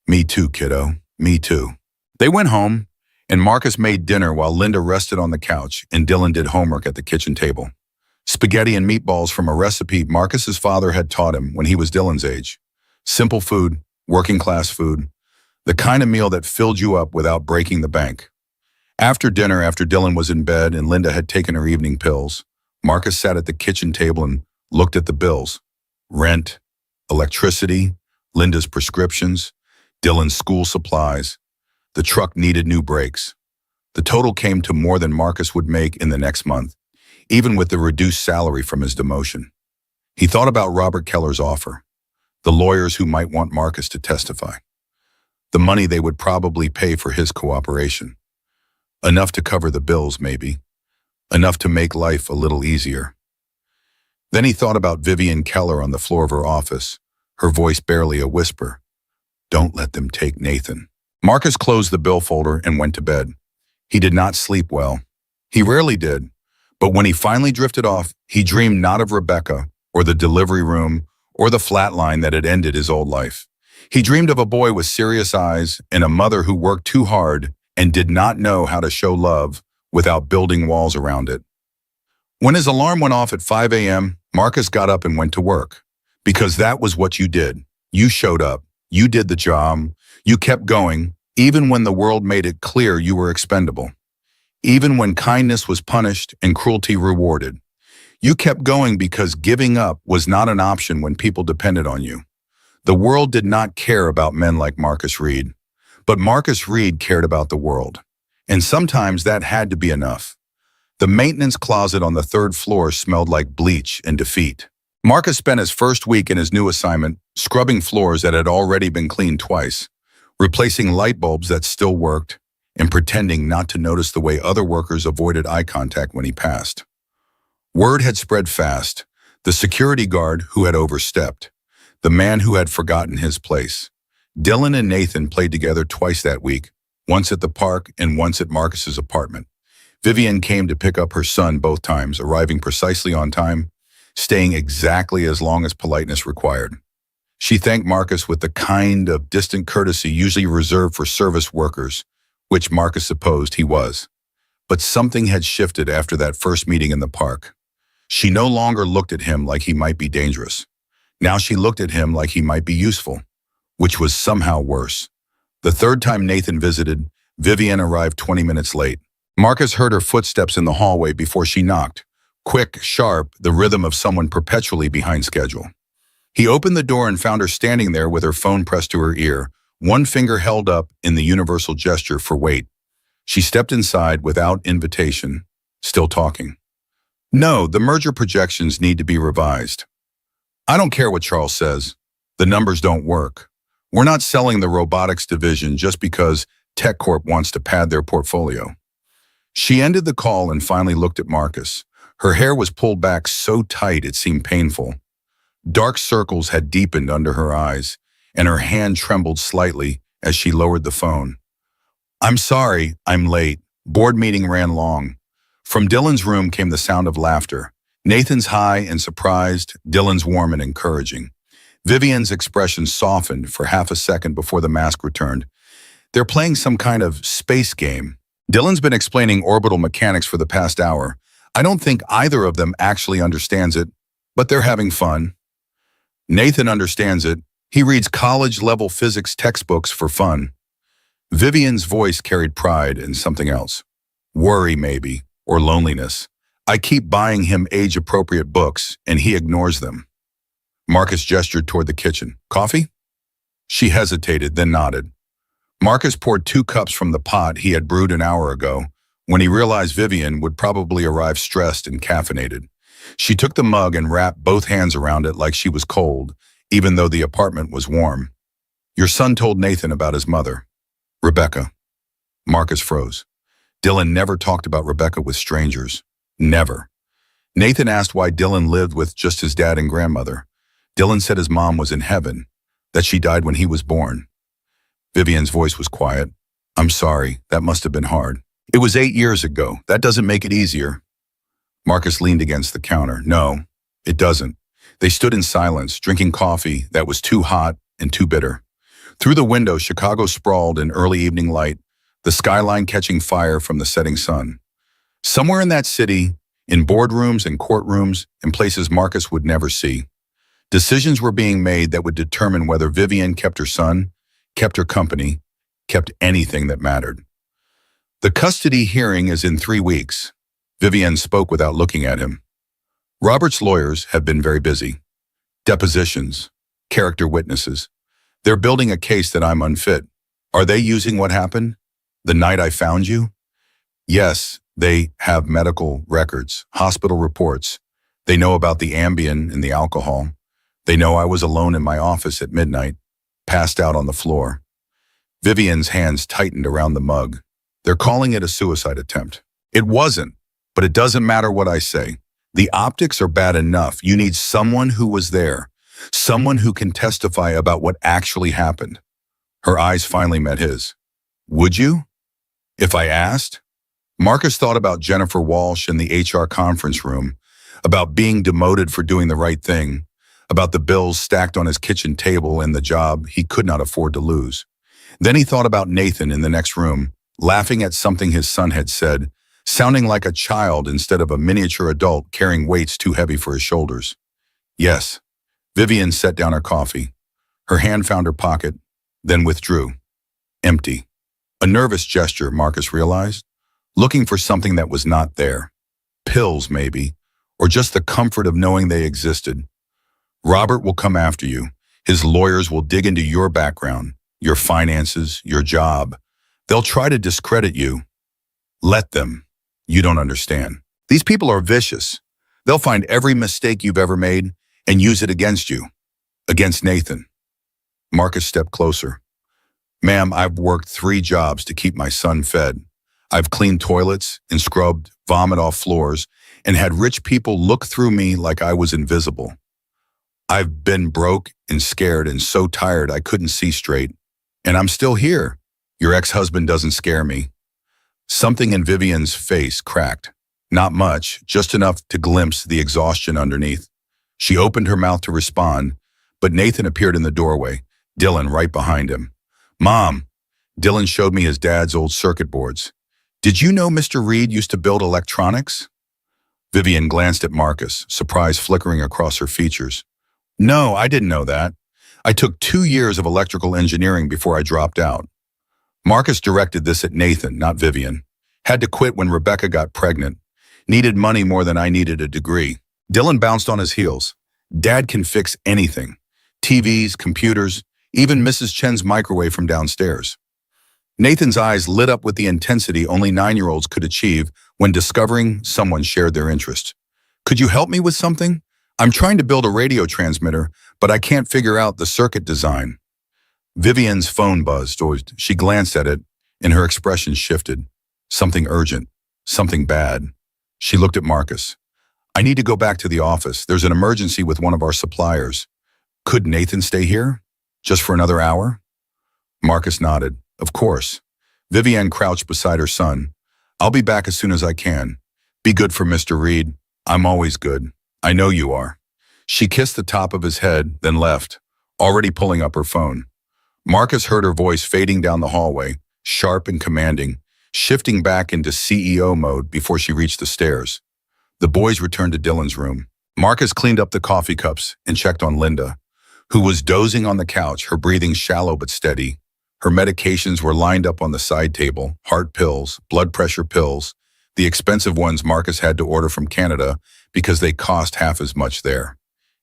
Me too, kiddo. Me too. They went home, and Marcus made dinner while Linda rested on the couch and Dylan did homework at the kitchen table. Spaghetti and meatballs from a recipe Marcus's father had taught him when he was Dylan's age. Simple food, working class food, the kind of meal that filled you up without breaking the bank. After dinner, after Dylan was in bed and Linda had taken her evening pills, Marcus sat at the kitchen table and looked at the bills. Rent, electricity, Linda's prescriptions, Dylan's school supplies. The truck needed new brakes. The total came to more than Marcus would make in the next month, even with the reduced salary from his demotion. He thought about Robert Keller's offer, the lawyers who might want Marcus to testify, the money they would probably pay for his cooperation. Enough to cover the bills, maybe. Enough to make life a little easier. Then he thought about Vivian Keller on the floor of her office, her voice barely a whisper. Don't let them take Nathan. Marcus closed the bill folder and went to bed. He did not sleep well. He rarely did, but when he finally drifted off, he dreamed not of Rebecca, or the delivery room, or the flatline that had ended his old life. He dreamed of a boy with serious eyes and a mother who worked too hard and did not know how to show love without building walls around it. When his alarm went off at 5 a.m., Marcus got up and went to work. Because that was what you did. You showed up. You did the job. You kept going, even when the world made it clear you were expendable. Even when kindness was punished and cruelty rewarded. You kept going because giving up was not an option when people depended on you. The world did not care about men like Marcus Reed. But Marcus Reed cared about the world. And sometimes that had to be enough. The maintenance closet on the third floor smelled like bleach and defeat. Marcus spent his first week in his new assignment scrubbing floors that had already been cleaned twice, replacing light bulbs that still worked, and pretending not to notice the way other workers avoided eye contact when he passed. Word had spread fast. The security guard who had overstepped. The man who had forgotten his place. Dylan and Nathan played together twice that week, once at the park and once at Marcus's apartment. Vivian came to pick up her son both times, arriving precisely on time, staying exactly as long as politeness required. She thanked Marcus with the kind of distant courtesy usually reserved for service workers, which Marcus supposed he was. But something had shifted after that first meeting in the park. She no longer looked at him like he might be dangerous. Now she looked at him like he might be useful, which was somehow worse. The third time Nathan visited, Vivian arrived 20 minutes late. Marcus heard her footsteps in the hallway before she knocked. Quick, sharp, the rhythm of someone perpetually behind schedule. He opened the door and found her standing there with her phone pressed to her ear, one finger held up in the universal gesture for wait. She stepped inside without invitation, still talking. No, the merger projections need to be revised. I don't care what Charles says. The numbers don't work. We're not selling the robotics division just because TechCorp wants to pad their portfolio. She ended the call and finally looked at Marcus. Her hair was pulled back so tight it seemed painful. Dark circles had deepened under her eyes, and her hand trembled slightly as she lowered the phone. I'm sorry, I'm late. Board meeting ran long. From Dylan's room came the sound of laughter. Nathan's high and surprised, Dylan's warm and encouraging. Vivian's expression softened for half a second before the mask returned. They're playing some kind of space game. Dylan's been explaining orbital mechanics for the past hour. I don't think either of them actually understands it, but they're having fun. Nathan understands it. He reads college-level physics textbooks for fun. Vivian's voice carried pride and something else. Worry, maybe, or loneliness. I keep buying him age-appropriate books, and he ignores them. Marcus gestured toward the kitchen. Coffee? She hesitated, then nodded. Marcus poured 2 cups from the pot he had brewed an hour ago, when he realized Vivian would probably arrive stressed and caffeinated. She took the mug and wrapped both hands around it like she was cold, even though the apartment was warm. Your son told Nathan about his mother. Rebecca. Marcus froze. Dylan never talked about Rebecca with strangers. Never. Nathan asked why Dylan lived with just his dad and grandmother. Dylan said his mom was in heaven, that she died when he was born. Vivian's voice was quiet. I'm sorry, that must have been hard. It was 8 years ago. That doesn't make it easier. Marcus leaned against the counter. No, it doesn't. They stood in silence, drinking coffee that was too hot and too bitter. Through the window, Chicago sprawled in early evening light, the skyline catching fire from the setting sun. Somewhere in that city, in boardrooms and courtrooms, in places Marcus would never see, decisions were being made that would determine whether Vivian kept her son, kept her company, kept anything that mattered. The custody hearing is in 3 weeks. Vivian spoke without looking at him. Robert's lawyers have been very busy. Depositions, character witnesses. They're building a case that I'm unfit. Are they using what happened the night I found you? Yes, they have medical records, hospital reports. They know about the Ambien and the alcohol. They know I was alone in my office at midnight, passed out on the floor. Vivian's hands tightened around the mug. They're calling it a suicide attempt. It wasn't, but it doesn't matter what I say. The optics are bad enough. You need someone who was there, someone who can testify about what actually happened. Her eyes finally met his. Would you? If I asked? Marcus thought about Jennifer Walsh in the HR conference room, about being demoted for doing the right thing, about the bills stacked on his kitchen table and the job he could not afford to lose. Then he thought about Nathan in the next room, laughing at something his son had said, sounding like a child instead of a miniature adult carrying weights too heavy for his shoulders. Yes. Vivian set down her coffee. Her hand found her pocket, then withdrew. Empty. A nervous gesture, Marcus realized, looking for something that was not there. Pills, maybe, or just the comfort of knowing they existed. Robert will come after you. His lawyers will dig into your background, your finances, your job. They'll try to discredit you. Let them. You don't understand. These people are vicious. They'll find every mistake you've ever made and use it against you, against Nathan. Marcus stepped closer. Ma'am, I've worked 3 jobs to keep my son fed. I've cleaned toilets and scrubbed vomit off floors and had rich people look through me like I was invisible. I've been broke and scared and so tired I couldn't see straight. And I'm still here. Your ex-husband doesn't scare me. Something in Vivian's face cracked. Not much, just enough to glimpse the exhaustion underneath. She opened her mouth to respond, but Nathan appeared in the doorway, Dylan right behind him. Mom, Dylan showed me his dad's old circuit boards. Did you know Mr. Reed used to build electronics? Vivian glanced at Marcus, surprise flickering across her features. No, I didn't know that. I took 2 years of electrical engineering before I dropped out. Marcus directed this at Nathan, not Vivian. Had to quit when Rebecca got pregnant. Needed money more than I needed a degree. Dylan bounced on his heels. Dad can fix anything. TVs, computers, even Mrs. Chen's microwave from downstairs. Nathan's eyes lit up with the intensity only 9-year-olds could achieve when discovering someone shared their interest. Could you help me with something? I'm trying to build a radio transmitter, but I can't figure out the circuit design. Vivian's phone buzzed. She glanced at it, and her expression shifted. Something urgent, something bad. She looked at Marcus. I need to go back to the office. There's an emergency with one of our suppliers. Could Nathan stay here? Just for another hour? Marcus nodded. Of course. Vivian crouched beside her son. I'll be back as soon as I can. Be good for Mr. Reed. I'm always good. I know you are. She kissed the top of his head, then left, already pulling up her phone. Marcus heard her voice fading down the hallway, sharp and commanding, shifting back into CEO mode before she reached the stairs. The boys returned to Dylan's room. Marcus cleaned up the coffee cups and checked on Linda, who was dozing on the couch, her breathing shallow but steady. Her medications were lined up on the side table, heart pills, blood pressure pills, the expensive ones Marcus had to order from Canada because they cost half as much there.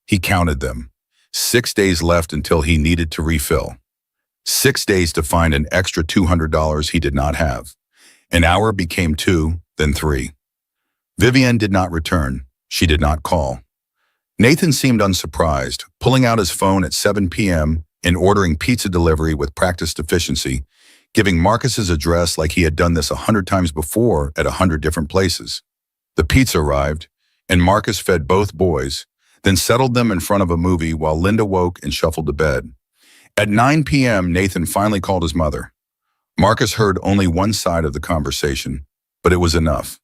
He counted them. 6 days left until he needed to refill. 6 days to find an extra $200 he did not have. An hour became 2, then 3. Vivian did not return. She did not call. Nathan seemed unsurprised, pulling out his phone at 7 p.m. and ordering pizza delivery with practiced efficiency, giving Marcus's address like he had done this 100 times before at 100 different places. The pizza arrived, and Marcus fed both boys, then settled them in front of a movie while Linda woke and shuffled to bed. At 9 p.m., Nathan finally called his mother. Marcus heard only one side of the conversation, but it was enough.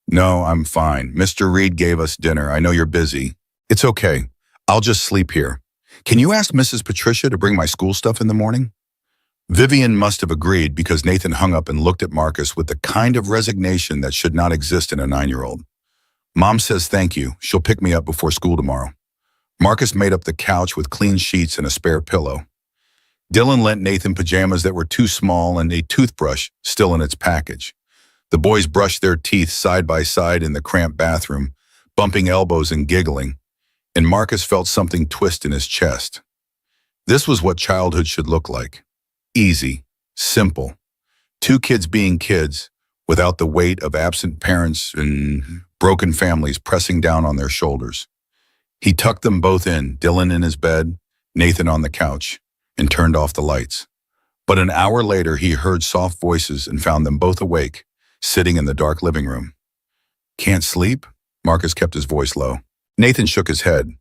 "No, I'm fine. Mr. Reed gave us dinner. I know you're busy. It's okay. I'll just sleep here. Can you ask Mrs. Patricia to bring my school stuff in the morning?" Vivian must have agreed because Nathan hung up and looked at Marcus with the kind of resignation that should not exist in a 9-year-old. "Mom says thank you. She'll pick me up before school tomorrow." Marcus made up the couch with clean sheets and a spare pillow. Dylan lent Nathan pajamas that were too small and a toothbrush still in its package. The boys brushed their teeth side by side in the cramped bathroom, bumping elbows and giggling, and Marcus felt something twist in his chest. This was what childhood should look like. Easy, simple. 2 kids being kids, without the weight of absent parents and broken families pressing down on their shoulders. He tucked them both in, Dylan in his bed, Nathan on the couch, and turned off the lights. But an hour later, he heard soft voices and found them both awake, sitting in the dark living room. "Can't sleep?" Marcus kept his voice low. Nathan shook his head.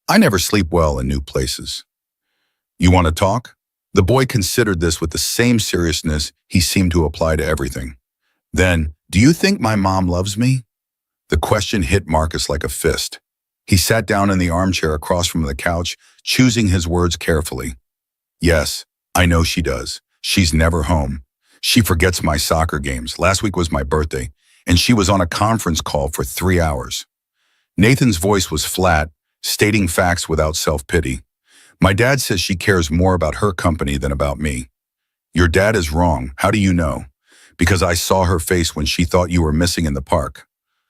"I never sleep well in new places." "You want to talk?" The boy considered this with the same seriousness he seemed to apply to everything. Then, "Do you think my mom loves me?" The question hit Marcus like a fist. He sat down in the armchair across from the couch, choosing his words carefully. "Yes, I know she does. She's never home. She forgets my soccer games. Last week was my birthday, and she was on a conference call for 3 hours." Nathan's voice was flat, stating facts without self-pity. "My dad says she cares more about her company than about me." "Your dad is wrong. How do you know?" "Because I saw her face when she thought you were missing in the park.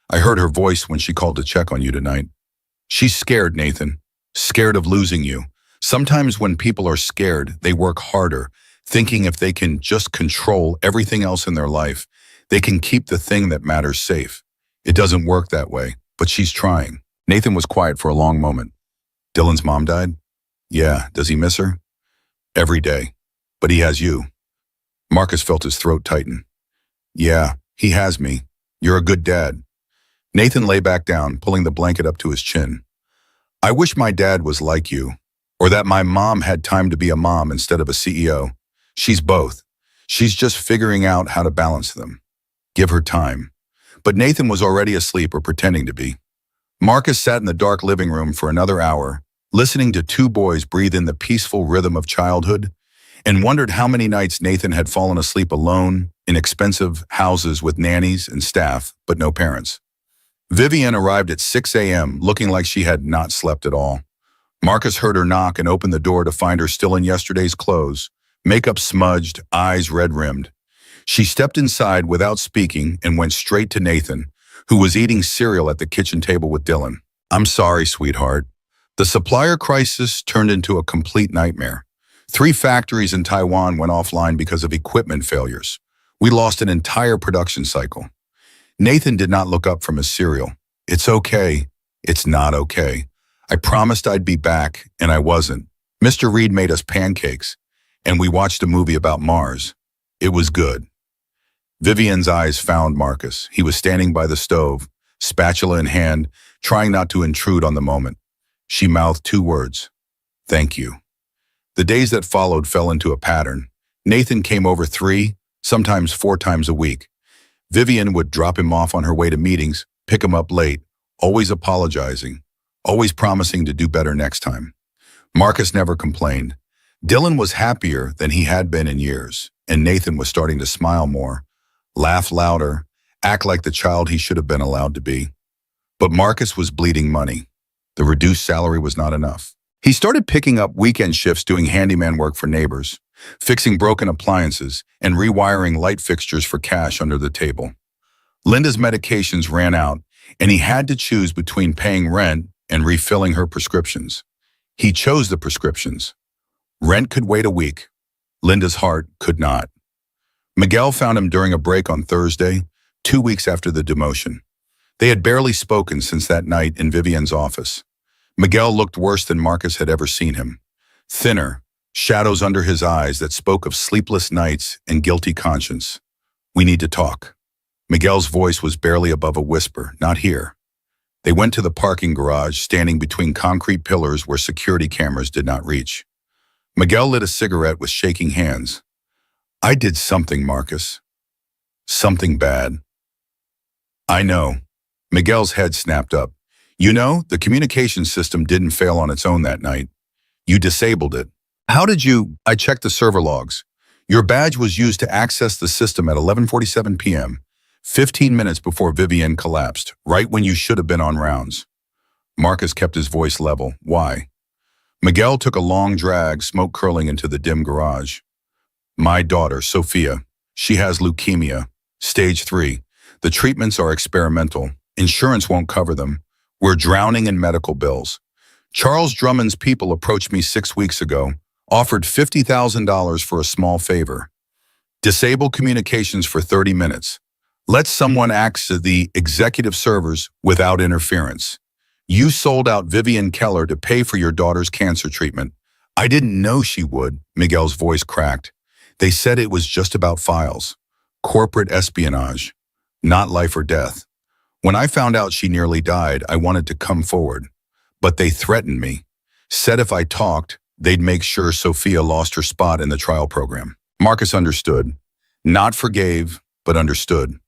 I heard her voice when she called to check on you tonight." "She's scared, Nathan. Scared of losing you. Sometimes when people are scared, they work harder, thinking if they can just control everything else in their life, they can keep the thing that matters safe. It doesn't work that way, but she's trying." Nathan was quiet for a long moment. "Dylan's mom died?" "Yeah. Does he miss her?" "Every day. But he has you." Marcus felt his throat tighten. "Yeah, he has me. You're a good dad." Nathan lay back down, pulling the blanket up to his chin. "I wish my dad was like you, or that my mom had time to be a mom instead of a CEO. She's both. She's just figuring out how to balance them. Give her time." But Nathan was already asleep or pretending to be. Marcus sat in the dark living room for another hour, listening to 2 boys breathe in the peaceful rhythm of childhood, and wondered how many nights Nathan had fallen asleep alone in expensive houses with nannies and staff, but no parents. Vivian arrived at 6 a.m. looking like she had not slept at all. Marcus heard her knock and opened the door to find her still in yesterday's clothes, makeup smudged, eyes red-rimmed. She stepped inside without speaking and went straight to Nathan, who was eating cereal at the kitchen table with Dylan. "I'm sorry, sweetheart. The supplier crisis turned into a complete nightmare. 3 factories in Taiwan went offline because of equipment failures. We lost an entire production cycle." Nathan did not look up from his cereal. "It's okay. It's not okay. I promised I'd be back, and I wasn't. Mr. Reed made us pancakes, and we watched a movie about Mars. It was good." Vivian's eyes found Marcus. He was standing by the stove, spatula in hand, trying not to intrude on the moment. She mouthed 2 words. "Thank you." The days that followed fell into a pattern. Nathan came over 3, sometimes 4 times a week. Vivian would drop him off on her way to meetings, pick him up late, always apologizing, always promising to do better next time. Marcus never complained. Dylan was happier than he had been in years, and Nathan was starting to smile more, laugh louder, act like the child he should have been allowed to be. But Marcus was bleeding money. The reduced salary was not enough. He started picking up weekend shifts doing handyman work for neighbors, fixing broken appliances, and rewiring light fixtures for cash under the table. Linda's medications ran out, and he had to choose between paying rent and refilling her prescriptions. He chose the prescriptions. Rent could wait a week. Linda's heart could not. Miguel found him during a break on Thursday, 2 weeks after the demotion. They had barely spoken since that night in Vivian's office. Miguel looked worse than Marcus had ever seen him. Thinner, shadows under his eyes that spoke of sleepless nights and guilty conscience. "We need to talk." Miguel's voice was barely above a whisper. "Not here." They went to the parking garage, standing between concrete pillars where security cameras did not reach. Miguel lit a cigarette with shaking hands. "I did something, Marcus. Something bad." "I know." Miguel's head snapped up. "You know, the communication system didn't fail on its own that night. You disabled it." "How did you?" "I checked the server logs. Your badge was used to access the system at 11:47 p.m., 15 minutes before Vivian collapsed, right when you should have been on rounds." Marcus kept his voice level. "Why?" Miguel took a long drag, smoke curling into the dim garage. "My daughter, Sophia, she has leukemia, stage 3. The treatments are experimental. Insurance won't cover them. We're drowning in medical bills. Charles Drummond's people approached me 6 weeks ago, offered $50,000 for a small favor. Disable communications for 30 minutes. Let someone access the executive servers without interference. You sold out Vivian Keller to pay for your daughter's cancer treatment." "I didn't know she would," Miguel's voice cracked. "They said it was just about files. Corporate espionage. Not life or death. When I found out she nearly died, I wanted to come forward. But they threatened me. Said if I talked, they'd make sure Sophia lost her spot in the trial program." Marcus understood. Not forgave, but understood.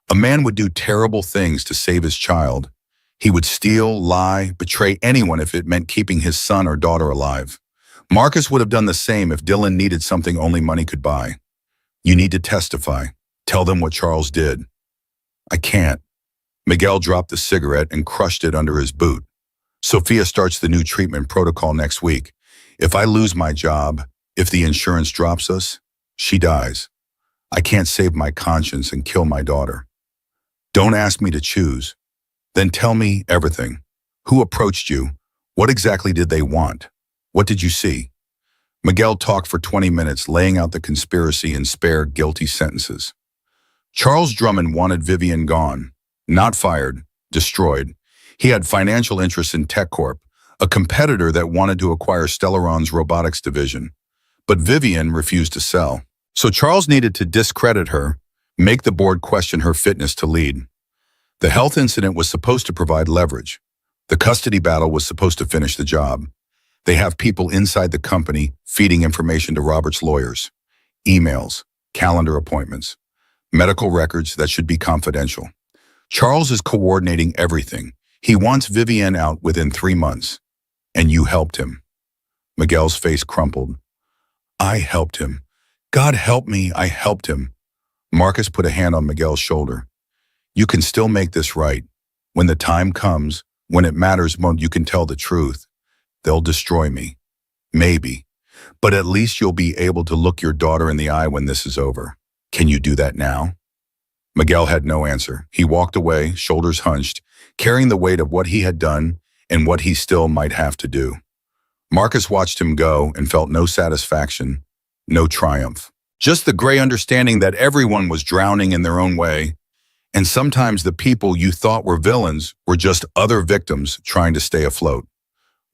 A man would do terrible things to save his child. He would steal, lie, betray anyone if it meant keeping his son or daughter alive. Marcus would have done the same if Dylan needed something only money could buy. "You need to testify. Tell them what Charles did." "I can't." Miguel dropped the cigarette and crushed it under his boot. "Sophia starts the new treatment protocol next week. If I lose my job, if the insurance drops us, she dies. I can't save my conscience and kill my daughter. Don't ask me to choose. Then tell me everything. Who approached you? What exactly did they want? What did you see?" Miguel talked for 20 minutes, laying out the conspiracy in spare, guilty sentences. Charles Drummond wanted Vivian gone, not fired, destroyed. He had financial interests in TechCorp, a competitor that wanted to acquire Stellaron's robotics division. But Vivian refused to sell. So Charles needed to discredit her, make the board question her fitness to lead. The health incident was supposed to provide leverage. The custody battle was supposed to finish the job. They have people inside the company feeding information to Robert's lawyers. Emails, calendar appointments, medical records that should be confidential. Charles is coordinating everything. He wants Vivian out within 3 months. And you helped him. Miguel's face crumpled. "I helped him. God help me, I helped him." Marcus put a hand on Miguel's shoulder. "You can still make this right. When the time comes, when it matters most, you can tell the truth. They'll destroy me. Maybe. But at least you'll be able to look your daughter in the eye when this is over. Can you do that now?" Miguel had no answer. He walked away, shoulders hunched, carrying the weight of what he had done and what he still might have to do. Marcus watched him go and felt no satisfaction, no triumph. Just the gray understanding that everyone was drowning in their own way, and sometimes the people you thought were villains were just other victims trying to stay afloat.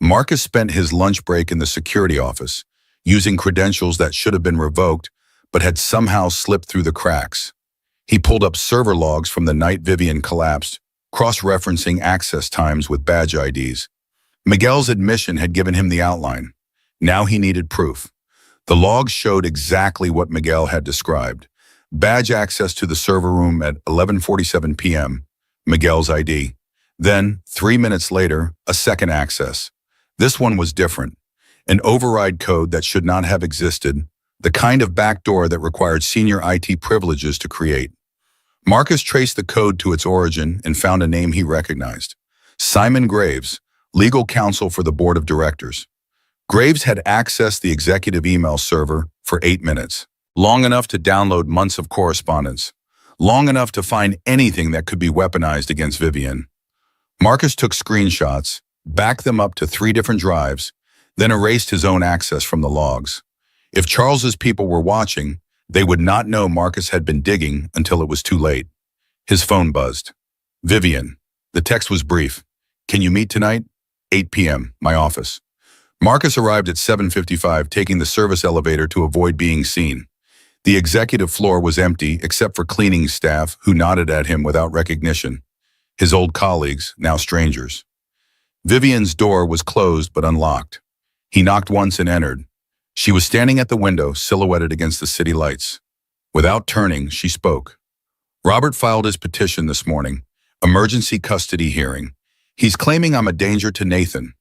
Marcus spent his lunch break in the security office, using credentials that should have been revoked but had somehow slipped through the cracks. He pulled up server logs from the night Vivian collapsed, cross-referencing access times with badge IDs. Miguel's admission had given him the outline. Now he needed proof. The logs showed exactly what Miguel had described. Badge access to the server room at 11:47 p.m., Miguel's ID. Then, 3 minutes later, a second access. This one was different. An override code that should not have existed, the kind of backdoor that required senior IT privileges to create. Marcus traced the code to its origin and found a name he recognized. Simon Graves, legal counsel for the board of directors. Graves had accessed the executive email server for 8 minutes, long enough to download months of correspondence, long enough to find anything that could be weaponized against Vivian. Marcus took screenshots, backed them up to 3 different drives, then erased his own access from the logs. If Charles's people were watching, they would not know Marcus had been digging until it was too late. His phone buzzed. "Vivian." The text was brief. "Can you meet tonight? 8 p.m., my office." Marcus arrived at 7:55, taking the service elevator to avoid being seen. The executive floor was empty except for cleaning staff who nodded at him without recognition. His old colleagues, now strangers. Vivian's door was closed but unlocked. He knocked once and entered. She was standing at the window, silhouetted against the city lights. Without turning, she spoke. Robert filed his petition this morning. Emergency custody hearing. He's claiming I'm a danger to Nathan,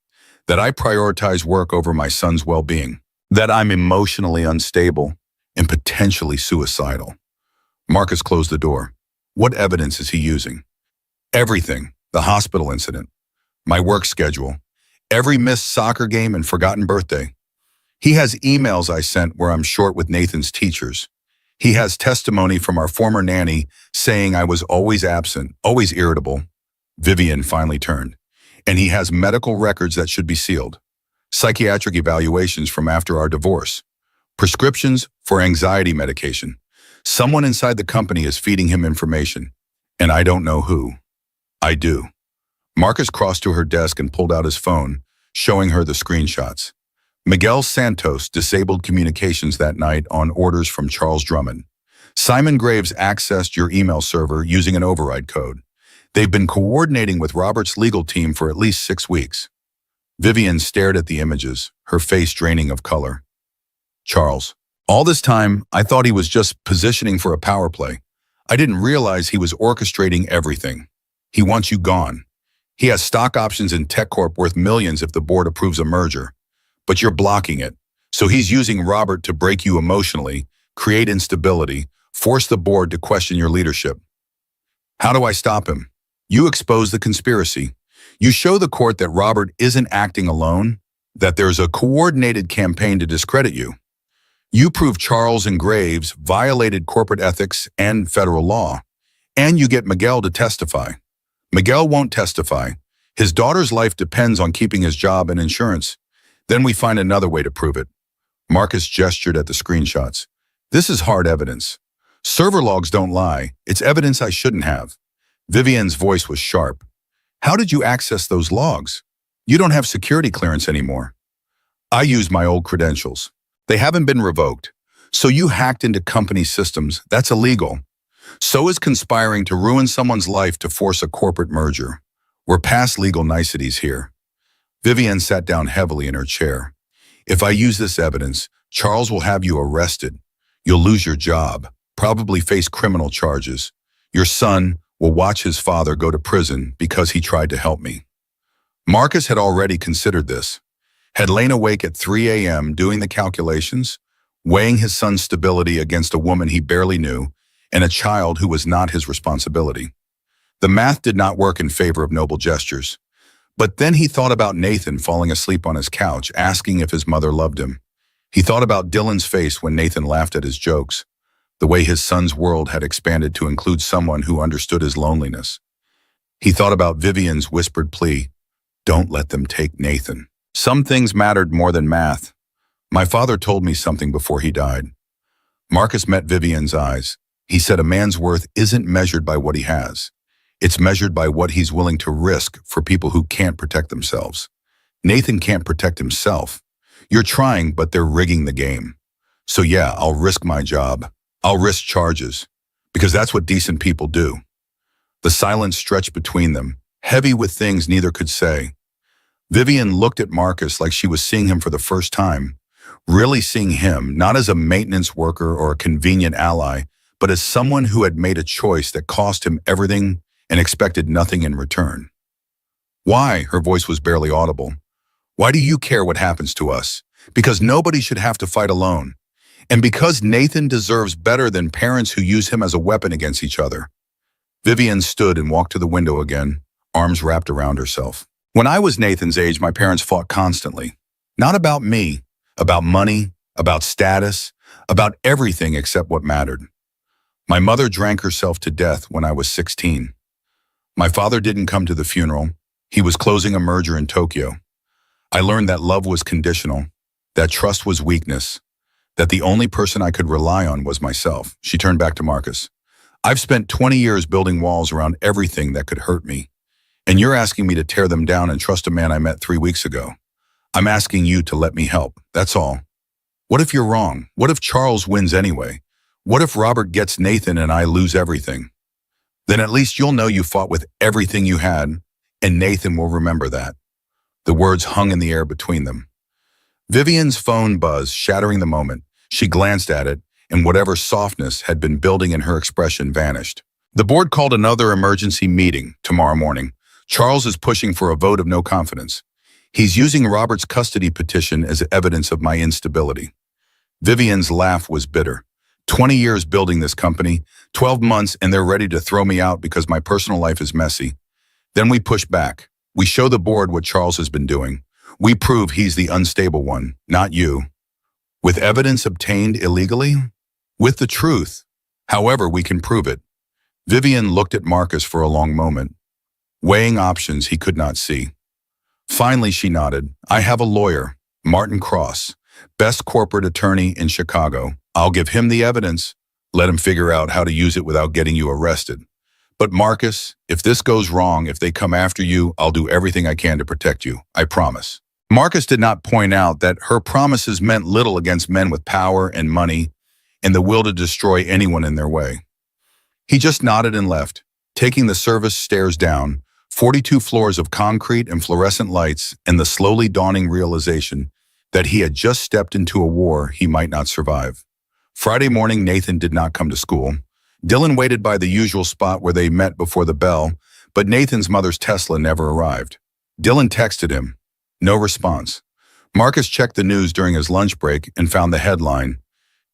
that I prioritize work over my son's well-being, that I'm emotionally unstable and potentially suicidal. Marcus closed the door. What evidence is he using? Everything. The hospital incident, my work schedule, every missed soccer game and forgotten birthday. He has emails I sent where I'm short with Nathan's teachers. He has testimony from our former nanny saying I was always absent, always irritable. Vivian finally turned. And he has medical records that should be sealed. Psychiatric evaluations from after our divorce. Prescriptions for anxiety medication. Someone inside the company is feeding him information. And I don't know who. I do. Marcus crossed to her desk and pulled out his phone, showing her the screenshots. Miguel Santos disabled communications that night on orders from Charles Drummond. Simon Graves accessed your email server using an override code. They've been coordinating with Robert's legal team for at least 6 weeks. Vivian stared at the images, her face draining of color. Charles. All this time, I thought he was just positioning for a power play. I didn't realize he was orchestrating everything. He wants you gone. He has stock options in TechCorp worth millions if the board approves a merger. But you're blocking it. So he's using Robert to break you emotionally, create instability, force the board to question your leadership. How do I stop him? You expose the conspiracy. You show the court that Robert isn't acting alone, that there's a coordinated campaign to discredit you. You prove Charles and Graves violated corporate ethics and federal law, and you get Miguel to testify. Miguel won't testify. His daughter's life depends on keeping his job and insurance. Then we find another way to prove it. Marcus gestured at the screenshots. This is hard evidence. Server logs don't lie. It's evidence I shouldn't have. Vivian's voice was sharp. How did you access those logs? You don't have security clearance anymore. I used my old credentials. They haven't been revoked. So you hacked into company systems. That's illegal. So is conspiring to ruin someone's life to force a corporate merger. We're past legal niceties here. Vivian sat down heavily in her chair. If I use this evidence, Charles will have you arrested. You'll lose your job, probably face criminal charges. Your son will watch his father go to prison because he tried to help me. Marcus had already considered this, had lain awake at 3 a.m. doing the calculations, weighing his son's stability against a woman he barely knew, and a child who was not his responsibility. The math did not work in favor of noble gestures. But then he thought about Nathan falling asleep on his couch, asking if his mother loved him. He thought about Dylan's face when Nathan laughed at his jokes, the way his son's world had expanded to include someone who understood his loneliness. He thought about Vivian's whispered plea, don't let them take Nathan. Some things mattered more than math. My father told me something before he died. Marcus met Vivian's eyes. He said a man's worth isn't measured by what he has. It's measured by what he's willing to risk for people who can't protect themselves. Nathan can't protect himself. You're trying, but they're rigging the game. So yeah, I'll risk my job. I'll risk charges, because that's what decent people do. The silence stretched between them, heavy with things neither could say. Vivian looked at Marcus like she was seeing him for the first time, really seeing him, not as a maintenance worker or a convenient ally, but as someone who had made a choice that cost him everything and expected nothing in return. Why? Her voice was barely audible. Why do you care what happens to us? Because nobody should have to fight alone. And because Nathan deserves better than parents who use him as a weapon against each other. Vivian stood and walked to the window again, arms wrapped around herself. When I was Nathan's age, my parents fought constantly. Not about me, about money, about status, about everything except what mattered. My mother drank herself to death when I was 16. My father didn't come to the funeral. He was closing a merger in Tokyo. I learned that love was conditional, that trust was weakness, that the only person I could rely on was myself. She turned back to Marcus. I've spent 20 years building walls around everything that could hurt me, and you're asking me to tear them down and trust a man I met 3 weeks ago. I'm asking you to let me help, that's all. What if you're wrong? What if Charles wins anyway? What if Robert gets Nathan and I lose everything? Then at least you'll know you fought with everything you had, and Nathan will remember that." The words hung in the air between them. Vivian's phone buzzed, shattering the moment. She glanced at it, and whatever softness had been building in her expression vanished. The board called another emergency meeting tomorrow morning. Charles is pushing for a vote of no confidence. He's using Robert's custody petition as evidence of my instability. Vivian's laugh was bitter. 20 years building this company, 12 months, and they're ready to throw me out because my personal life is messy. Then we push back. We show the board what Charles has been doing. We prove he's the unstable one, not you. With evidence obtained illegally? With the truth. However, we can prove it. Vivian looked at Marcus for a long moment, weighing options he could not see. Finally, she nodded. "I have a lawyer, Martin Cross, best corporate attorney in Chicago. I'll give him the evidence. Let him figure out how to use it without getting you arrested. But Marcus, if this goes wrong, if they come after you, I'll do everything I can to protect you. I promise." Marcus did not point out that her promises meant little against men with power and money and the will to destroy anyone in their way. He just nodded and left, taking the service stairs down, 42 floors of concrete and fluorescent lights, and the slowly dawning realization that he had just stepped into a war he might not survive. Friday morning, Nathan did not come to school. Dylan waited by the usual spot where they met before the bell, but Nathan's mother's Tesla never arrived. Dylan texted him. No response. Marcus checked the news during his lunch break and found the headline,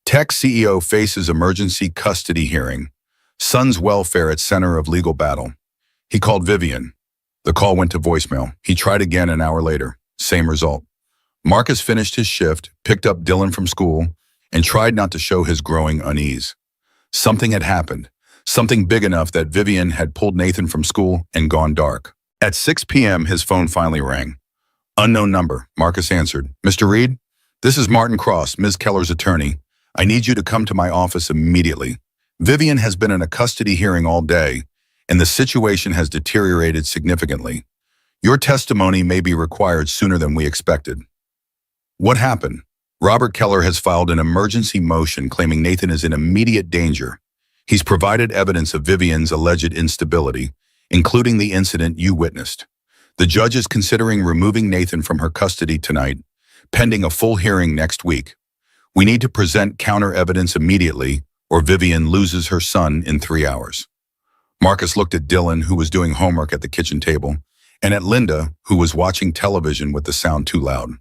"Tech CEO faces emergency custody hearing. Son's welfare at center of legal battle." He called Vivian. The call went to voicemail. He tried again an hour later. Same result. Marcus finished his shift, picked up Dylan from school, and tried not to show his growing unease. Something had happened. Something big enough that Vivian had pulled Nathan from school and gone dark. At 6 p.m., his phone finally rang. "Unknown number," Marcus answered. "Mr. Reed, this is Martin Cross, Ms. Keller's attorney. I need you to come to my office immediately. Vivian has been in a custody hearing all day, and the situation has deteriorated significantly. Your testimony may be required sooner than we expected." What happened? Robert Keller has filed an emergency motion claiming Nathan is in immediate danger. He's provided evidence of Vivian's alleged instability, including the incident you witnessed. The judge is considering removing Nathan from her custody tonight, pending a full hearing next week. We need to present counter evidence immediately, or Vivian loses her son in 3 hours. Marcus looked at Dylan, who was doing homework at the kitchen table, and at Linda, who was watching television with the sound too loud.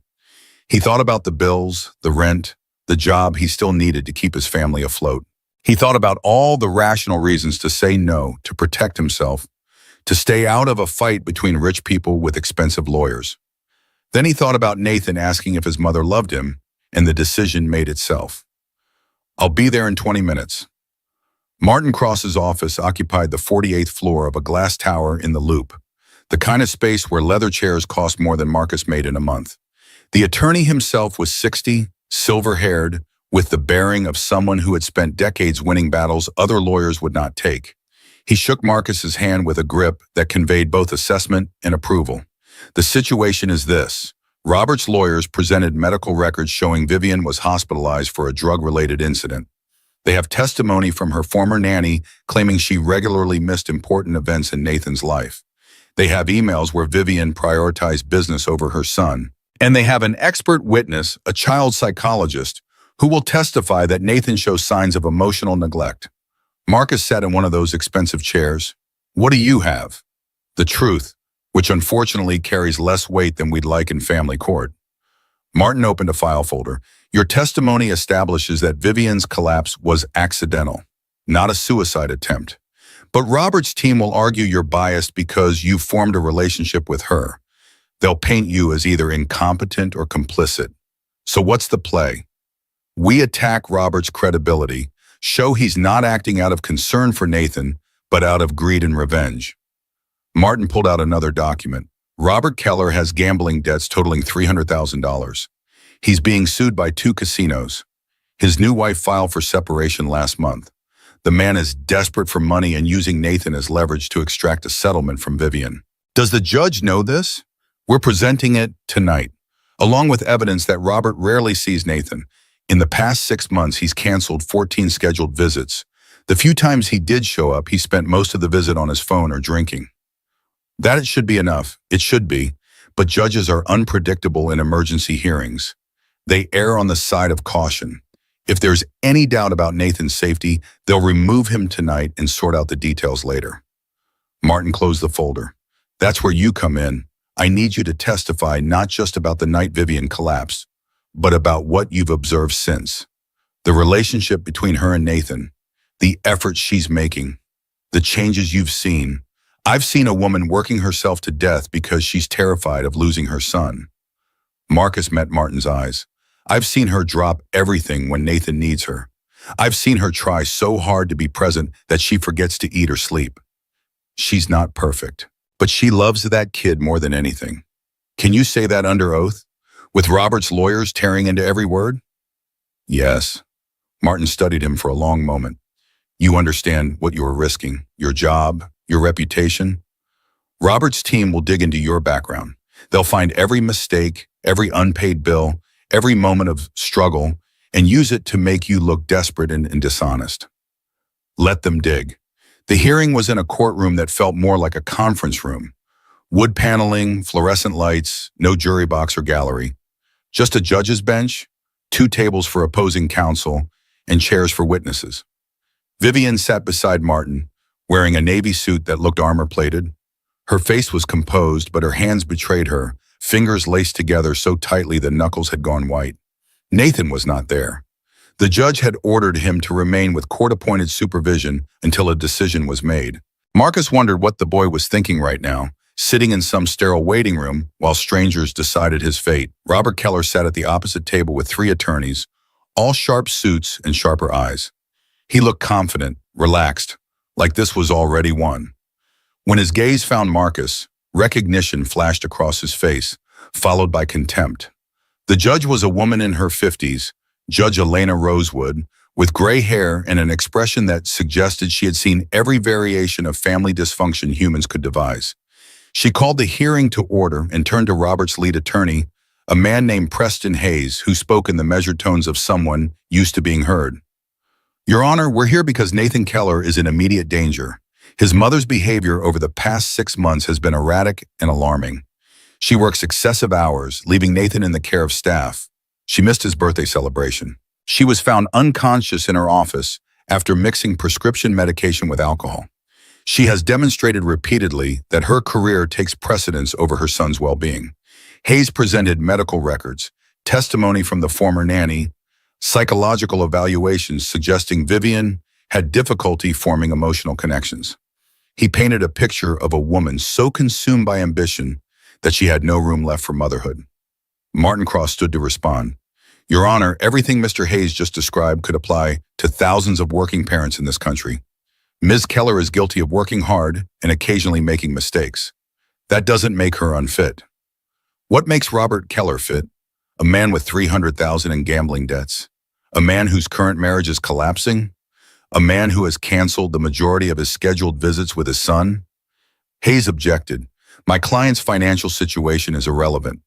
He thought about the bills, the rent, the job he still needed to keep his family afloat. He thought about all the rational reasons to say no, to protect himself, to stay out of a fight between rich people with expensive lawyers. Then he thought about Nathan asking if his mother loved him, and the decision made itself. "I'll be there in 20 minutes. Martin Cross's office occupied the 48th floor of a glass tower in the Loop, the kind of space where leather chairs cost more than Marcus made in a month. The attorney himself was 60, silver-haired, with the bearing of someone who had spent decades winning battles other lawyers would not take. He shook Marcus's hand with a grip that conveyed both assessment and approval. "The situation is this. Robert's lawyers presented medical records showing Vivian was hospitalized for a drug-related incident. They have testimony from her former nanny claiming she regularly missed important events in Nathan's life. They have emails where Vivian prioritized business over her son. And they have an expert witness, a child psychologist, who will testify that Nathan shows signs of emotional neglect." Marcus sat in one of those expensive chairs. "What do you have?" "The truth, which unfortunately carries less weight than we'd like in family court." Martin opened a file folder. "Your testimony establishes that Vivian's collapse was accidental, not a suicide attempt. But Robert's team will argue you're biased because you formed a relationship with her. They'll paint you as either incompetent or complicit. So what's the play? We attack Robert's credibility, show he's not acting out of concern for Nathan, but out of greed and revenge." Martin pulled out another document. "Robert Keller has gambling debts totaling $300,000. He's being sued by 2 casinos. His new wife filed for separation last month. The man is desperate for money and using Nathan as leverage to extract a settlement from Vivian. Does the judge know this? We're presenting it tonight. along with evidence that Robert rarely sees Nathan. In the past 6 months, he's canceled 14 scheduled visits. The few times he did show up, he spent most of the visit on his phone or drinking. That it should be enough. It should be. But judges are unpredictable in emergency hearings. They err on the side of caution. If there's any doubt about Nathan's safety, they'll remove him tonight and sort out the details later. Martin closed the folder. That's where you come in. I need you to testify not just about the night Vivian collapsed, but about what you've observed since. The relationship between her and Nathan, the efforts she's making, the changes you've seen. I've seen a woman working herself to death because she's terrified of losing her son. Marcus met Martin's eyes. I've seen her drop everything when Nathan needs her. I've seen her try so hard to be present that she forgets to eat or sleep. She's not perfect, but she loves that kid more than anything. Can you say that under oath? With Robert's lawyers tearing into every word? Yes. Martin studied him for a long moment. You understand what you are risking, your job, your reputation. Robert's team will dig into your background. They'll find every mistake, every unpaid bill, every moment of struggle, and use it to make you look desperate and dishonest. Let them dig. The hearing was in a courtroom that felt more like a conference room. Wood paneling, fluorescent lights, no jury box or gallery. Just a judge's bench, 2 tables for opposing counsel, and chairs for witnesses. Vivian sat beside Martin, wearing a navy suit that looked armor-plated. Her face was composed, but her hands betrayed her, fingers laced together so tightly the knuckles had gone white. Nathan was not there. The judge had ordered him to remain with court-appointed supervision until a decision was made. Marcus wondered what the boy was thinking right now, sitting in some sterile waiting room while strangers decided his fate. Robert Keller sat at the opposite table with 3 attorneys, all sharp suits and sharper eyes. He looked confident, relaxed, like this was already won. When his gaze found Marcus, recognition flashed across his face, followed by contempt. The judge was a woman in her 50s, Judge Elena Rosewood, with gray hair and an expression that suggested she had seen every variation of family dysfunction humans could devise. She called the hearing to order and turned to Robert's lead attorney, a man named Preston Hayes, who spoke in the measured tones of someone used to being heard. Your Honor, we're here because Nathan Keller is in immediate danger. His mother's behavior over the past 6 months has been erratic and alarming. She works excessive hours, leaving Nathan in the care of staff. She missed his birthday celebration. She was found unconscious in her office after mixing prescription medication with alcohol. She has demonstrated repeatedly that her career takes precedence over her son's well-being. Hayes presented medical records, testimony from the former nanny, psychological evaluations suggesting Vivian had difficulty forming emotional connections. He painted a picture of a woman so consumed by ambition that she had no room left for motherhood. Martin Cross stood to respond. Your Honor, everything Mr. Hayes just described could apply to thousands of working parents in this country. Ms. Keller is guilty of working hard and occasionally making mistakes. That doesn't make her unfit. What makes Robert Keller fit? A man with $300,000 in gambling debts. A man whose current marriage is collapsing. A man who has canceled the majority of his scheduled visits with his son. Hayes objected. My client's financial situation is irrelevant.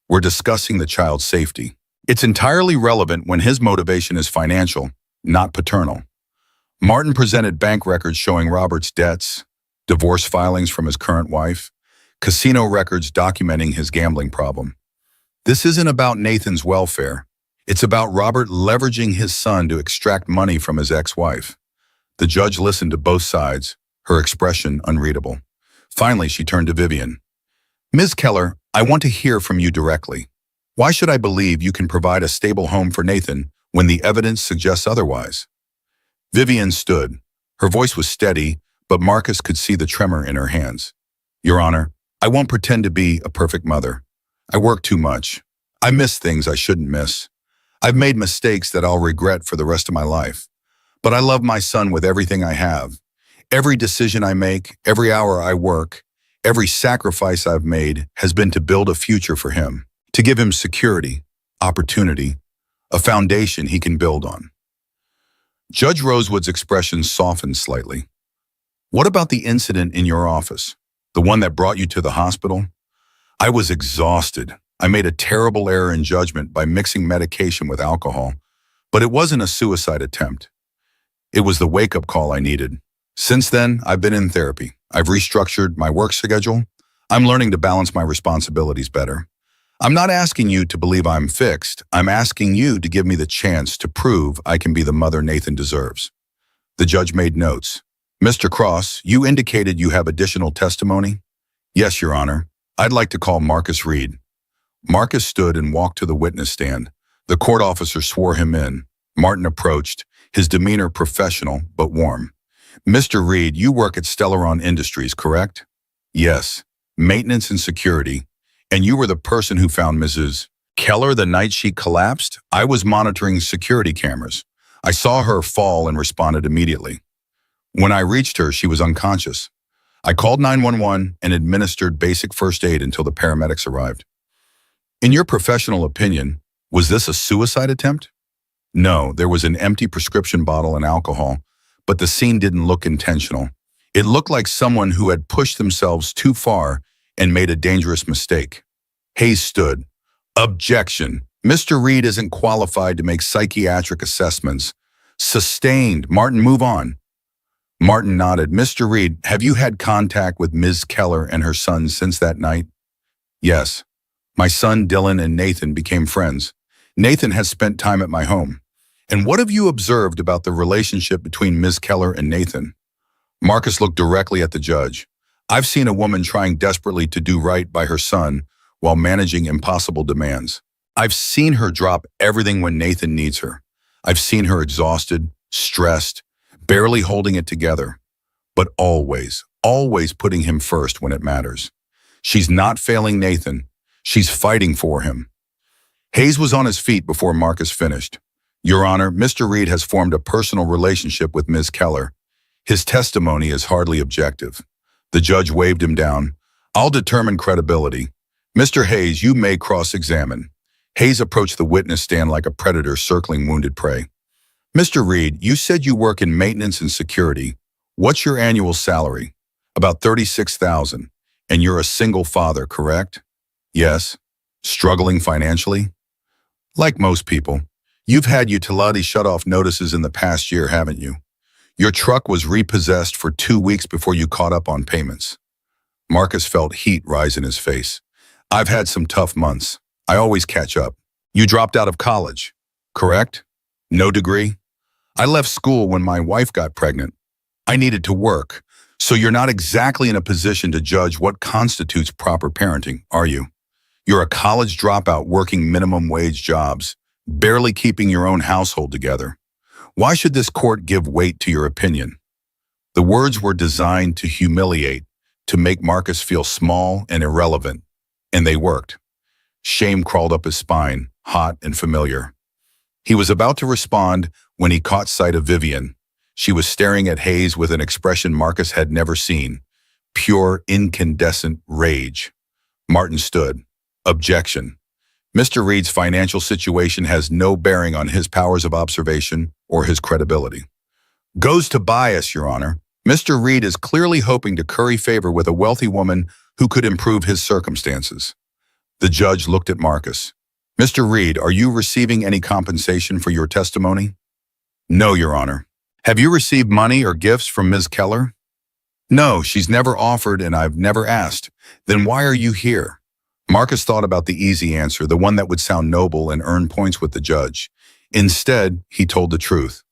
We're discussing the child's safety. It's entirely relevant when his motivation is financial, not paternal. Martin presented bank records showing Robert's debts, divorce filings from his current wife, casino records documenting his gambling problem. This isn't about Nathan's welfare. It's about Robert leveraging his son to extract money from his ex-wife. The judge listened to both sides, her expression unreadable. Finally, she turned to Vivian. Ms. Keller, I want to hear from you directly. Why should I believe you can provide a stable home for Nathan when the evidence suggests otherwise? Vivian stood. Her voice was steady, but Marcus could see the tremor in her hands. Your Honor, I won't pretend to be a perfect mother. I work too much. I miss things I shouldn't miss. I've made mistakes that I'll regret for the rest of my life. But I love my son with everything I have. Every decision I make, every hour I work, every sacrifice I've made has been to build a future for him, to give him security, opportunity, a foundation he can build on. Judge Rosewood's expression softened slightly. What about the incident in your office, the one that brought you to the hospital? I was exhausted. I made a terrible error in judgment by mixing medication with alcohol, but it wasn't a suicide attempt. It was the wake-up call I needed. Since then, I've been in therapy. I've restructured my work schedule. I'm learning to balance my responsibilities better. I'm not asking you to believe I'm fixed. I'm asking you to give me the chance to prove I can be the mother Nathan deserves. The judge made notes. Mr. Cross, you indicated you have additional testimony? Yes, Your Honor. I'd like to call Marcus Reed. Marcus stood and walked to the witness stand. The court officer swore him in. Martin approached, his demeanor professional but warm. Mr. Reed, you work at Stellaron Industries, correct? Yes. Maintenance and security. And you were the person who found Mrs. Keller the night she collapsed? I was monitoring security cameras. I saw her fall and responded immediately. When I reached her, she was unconscious. I called 911 and administered basic first aid until the paramedics arrived. In your professional opinion, was this a suicide attempt? No, there was an empty prescription bottle and alcohol, but the scene didn't look intentional. It looked like someone who had pushed themselves too far and made a dangerous mistake. Hayes stood. Objection. Mr. Reed isn't qualified to make psychiatric assessments. Sustained. Martin, move on. Martin nodded. Mr. Reed, have you had contact with Ms. Keller and her son since that night? Yes. My son Dylan and Nathan became friends. Nathan has spent time at my home. And what have you observed about the relationship between Ms. Keller and Nathan? Marcus looked directly at the judge. I've seen a woman trying desperately to do right by her son while managing impossible demands. I've seen her drop everything when Nathan needs her. I've seen her exhausted, stressed, barely holding it together, but always putting him first when it matters. She's not failing Nathan. She's fighting for him. Hayes was on his feet before Marcus finished. Your Honor, Mr. Reed has formed a personal relationship with Ms. Keller. His testimony is hardly objective. The judge waved him down. I'll determine credibility. Mr. Hayes, you may cross-examine. Hayes approached the witness stand like a predator circling wounded prey. Mr. Reed, you said you work in maintenance and security. What's your annual salary? About $36,000. And you're a single father, correct? Yes. Struggling financially? Like most people. You've had utility shut-off notices in the past year, haven't you? Your truck was repossessed for 2 weeks before you caught up on payments. Marcus felt heat rise in his face. I've had some tough months. I always catch up. You dropped out of college, correct? No degree? I left school when my wife got pregnant. I needed to work, so you're not exactly in a position to judge what constitutes proper parenting, are you? You're a college dropout working minimum wage jobs, barely keeping your own household together. Why should this court give weight to your opinion? The words were designed to humiliate, to make Marcus feel small and irrelevant, and they worked. Shame crawled up his spine, hot and familiar. He was about to respond when he caught sight of Vivian. She was staring at Hayes with an expression Marcus had never seen, pure, incandescent rage. Martin stood. Objection. Mr. Reed's financial situation has no bearing on his powers of observation or his credibility. Goes to bias, Your Honor. Mr. Reed is clearly hoping to curry favor with a wealthy woman who could improve his circumstances. The judge looked at Marcus. Mr. Reed, are you receiving any compensation for your testimony? No, Your Honor. Have you received money or gifts from Ms. Keller? No, she's never offered and I've never asked. Then why are you here? Marcus thought about the easy answer, the one that would sound noble and earn points with the judge. Instead, he told the truth.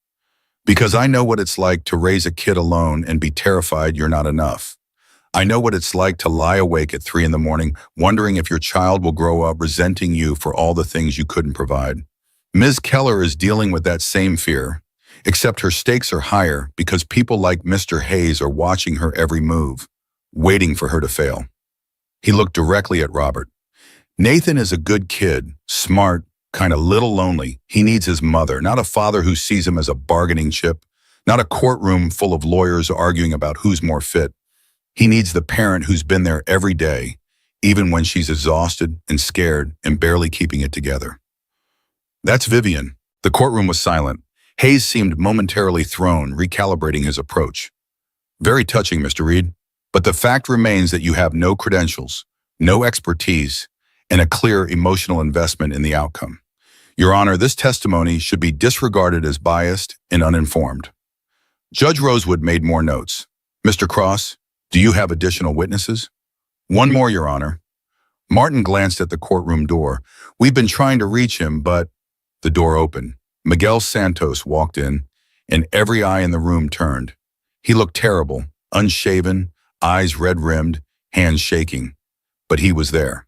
Because I know what it's like to raise a kid alone and be terrified you're not enough. I know what it's like to lie awake at 3 a.m, wondering if your child will grow up resenting you for all the things you couldn't provide. Ms. Keller is dealing with that same fear, except her stakes are higher because people like Mr. Hayes are watching her every move, waiting for her to fail. He looked directly at Robert. Nathan is a good kid, smart, kind of little lonely. He needs his mother, not a father who sees him as a bargaining chip, not a courtroom full of lawyers arguing about who's more fit. He needs the parent who's been there every day, even when she's exhausted and scared and barely keeping it together. That's Vivian. The courtroom was silent. Hayes seemed momentarily thrown, recalibrating his approach. Very touching, Mr. Reed. But the fact remains that you have no credentials, no expertise, and a clear emotional investment in the outcome. Your Honor, this testimony should be disregarded as biased and uninformed. Judge Rosewood made more notes. Mr. Cross, do you have additional witnesses? One more, Your Honor. Martin glanced at the courtroom door. We've been trying to reach him, but the door opened. Miguel Santos walked in, and every eye in the room turned. He looked terrible, unshaven, eyes red-rimmed, hands shaking. But he was there.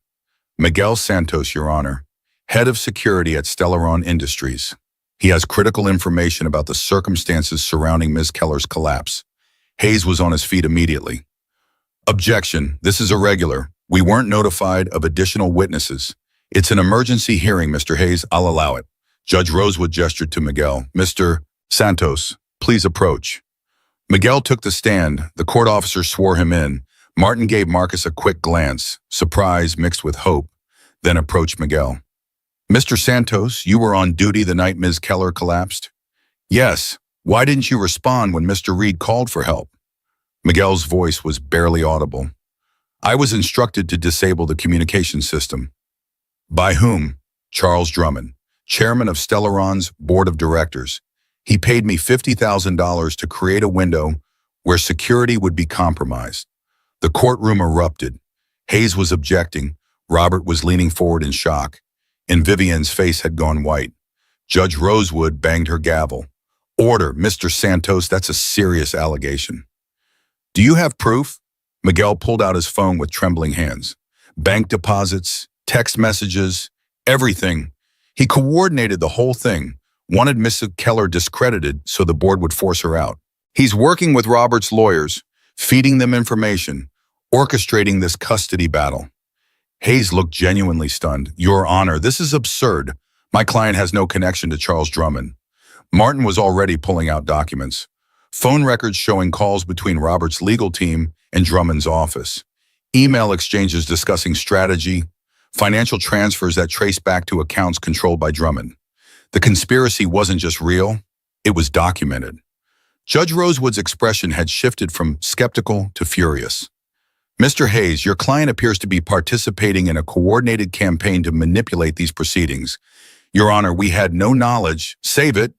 Miguel Santos, Your Honor, head of security at Stellaron Industries. He has critical information about the circumstances surrounding Ms. Keller's collapse. Hayes was on his feet immediately. Objection. This is irregular. We weren't notified of additional witnesses. It's an emergency hearing, Mr. Hayes. I'll allow it. Judge Rosewood gestured to Miguel. Mr. Santos, please approach. Miguel took the stand. The court officer swore him in. Martin gave Marcus a quick glance, surprise mixed with hope, then approached Miguel. Mr. Santos, you were on duty the night Ms. Keller collapsed? Yes. Why didn't you respond when Mr. Reed called for help? Miguel's voice was barely audible. I was instructed to disable the communication system. By whom? Charles Drummond, chairman of Stellaron's board of directors. He paid me $50,000 to create a window where security would be compromised. The courtroom erupted. Hayes was objecting. Robert was leaning forward in shock, and Vivian's face had gone white. Judge Rosewood banged her gavel. Order, Mr. Santos, that's a serious allegation. Do you have proof? Miguel pulled out his phone with trembling hands. Bank deposits, text messages, everything. He coordinated the whole thing, wanted Miss Keller discredited so the board would force her out. He's working with Robert's lawyers, feeding them information, orchestrating this custody battle. Hayes looked genuinely stunned. Your Honor, this is absurd. My client has no connection to Charles Drummond. Martin was already pulling out documents. Phone records showing calls between Robert's legal team and Drummond's office. Email exchanges discussing strategy, financial transfers that trace back to accounts controlled by Drummond. The conspiracy wasn't just real, it was documented. Judge Rosewood's expression had shifted from skeptical to furious. Mr. Hayes, your client appears to be participating in a coordinated campaign to manipulate these proceedings. Your Honor, we had no knowledge. Save it.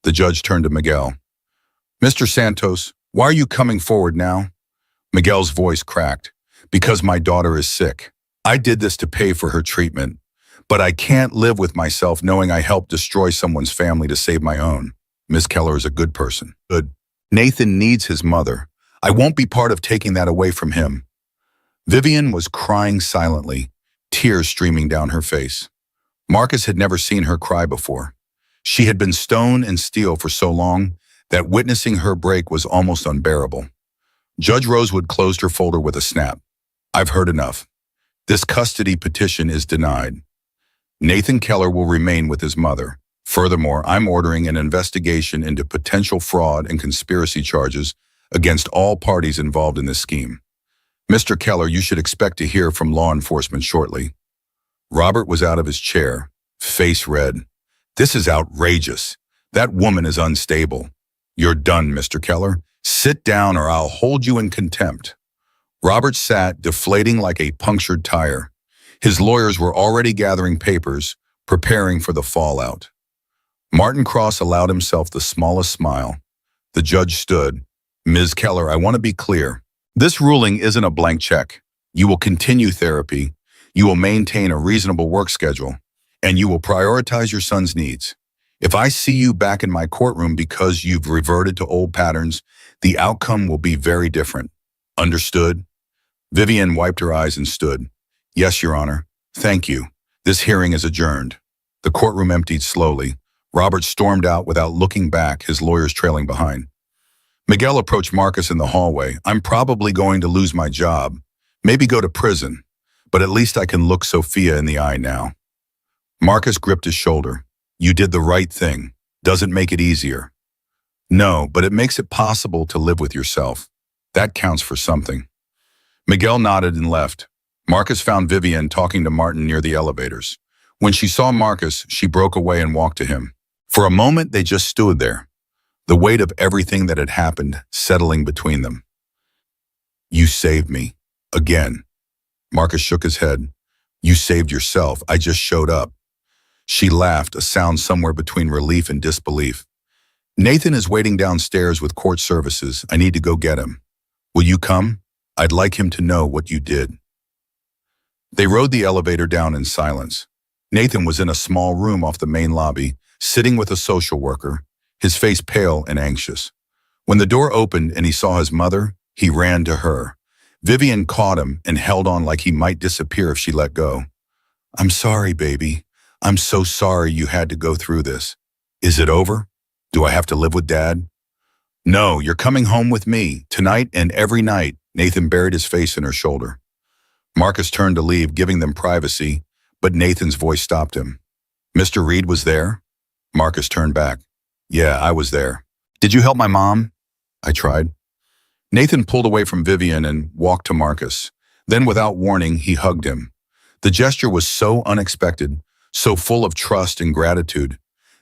The judge turned to Miguel. Mr. Santos, why are you coming forward now? Miguel's voice cracked. Because my daughter is sick. I did this to pay for her treatment, but I can't live with myself knowing I helped destroy someone's family to save my own. Ms. Keller is a good person. Good. Nathan needs his mother. I won't be part of taking that away from him. Vivian was crying silently, tears streaming down her face. Marcus had never seen her cry before. She had been stone and steel for so long that witnessing her break was almost unbearable. Judge Rosewood closed her folder with a snap. I've heard enough. This custody petition is denied. Nathan Keller will remain with his mother. Furthermore, I'm ordering an investigation into potential fraud and conspiracy charges against all parties involved in this scheme. Mr. Keller, you should expect to hear from law enforcement shortly. Robert was out of his chair, face red. This is outrageous. That woman is unstable. You're done, Mr. Keller. Sit down or I'll hold you in contempt. Robert sat, deflating like a punctured tire. His lawyers were already gathering papers, preparing for the fallout. Martin Cross allowed himself the smallest smile. The judge stood. Ms. Keller, I want to be clear. This ruling isn't a blank check. You will continue therapy, you will maintain a reasonable work schedule, and you will prioritize your son's needs. If I see you back in my courtroom because you've reverted to old patterns, the outcome will be very different. Understood? Vivian wiped her eyes and stood. Yes, Your Honor. Thank you. This hearing is adjourned. The courtroom emptied slowly. Robert stormed out without looking back, his lawyers trailing behind. Miguel approached Marcus in the hallway. I'm probably going to lose my job, maybe go to prison, but at least I can look Sophia in the eye now. Marcus gripped his shoulder. You did the right thing. Doesn't make it easier. No, but it makes it possible to live with yourself. That counts for something. Miguel nodded and left. Marcus found Vivian talking to Martin near the elevators. When she saw Marcus, she broke away and walked to him. For a moment, they just stood there, the weight of everything that had happened settling between them. You saved me. Again. Marcus shook his head. You saved yourself. I just showed up. She laughed, a sound somewhere between relief and disbelief. Nathan is waiting downstairs with court services. I need to go get him. Will you come? I'd like him to know what you did. They rode the elevator down in silence. Nathan was in a small room off the main lobby, sitting with a social worker, his face pale and anxious. When the door opened and he saw his mother, he ran to her. Vivian caught him and held on like he might disappear if she let go. I'm sorry, baby. I'm so sorry you had to go through this. Is it over? Do I have to live with Dad? No, you're coming home with me, tonight and every night. Nathan buried his face in her shoulder. Marcus turned to leave, giving them privacy, but Nathan's voice stopped him. Mr. Reed was there? Marcus turned back. Yeah, I was there. Did you help my mom? I tried. Nathan pulled away from Vivian and walked to Marcus. Then, without warning, he hugged him. The gesture was so unexpected, so full of trust and gratitude,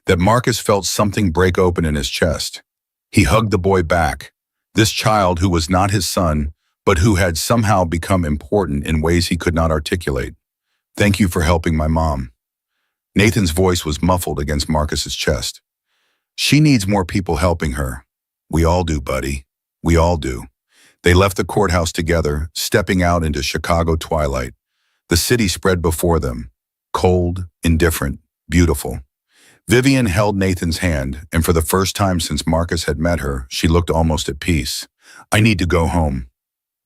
that Marcus felt something break open in his chest. He hugged the boy back, this child who was not his son, but who had somehow become important in ways he could not articulate. Thank you for helping my mom. Nathan's voice was muffled against Marcus's chest. She needs more people helping her. We all do, buddy. We all do. They left the courthouse together, stepping out into Chicago twilight. The city spread before them, cold, indifferent, beautiful. Vivian held Nathan's hand, and for the first time since Marcus had met her, she looked almost at peace. I need to go home.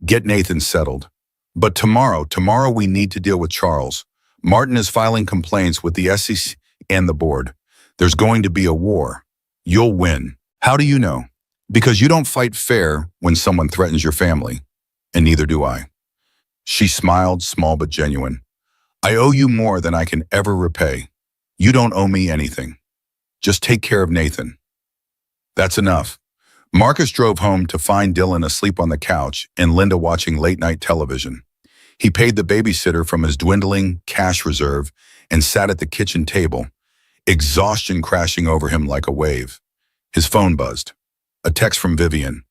Get Nathan settled. But tomorrow we need to deal with Charles. Martin is filing complaints with the SEC and the board. There's going to be a war. You'll win. How do you know? Because you don't fight fair when someone threatens your family. And neither do I. She smiled, small but genuine. I owe you more than I can ever repay. You don't owe me anything. Just take care of Nathan. That's enough. Marcus drove home to find Dylan asleep on the couch and Linda watching late-night television. He paid the babysitter from his dwindling cash reserve and sat at the kitchen table, exhaustion crashing over him like a wave. His phone buzzed. A text from Vivian.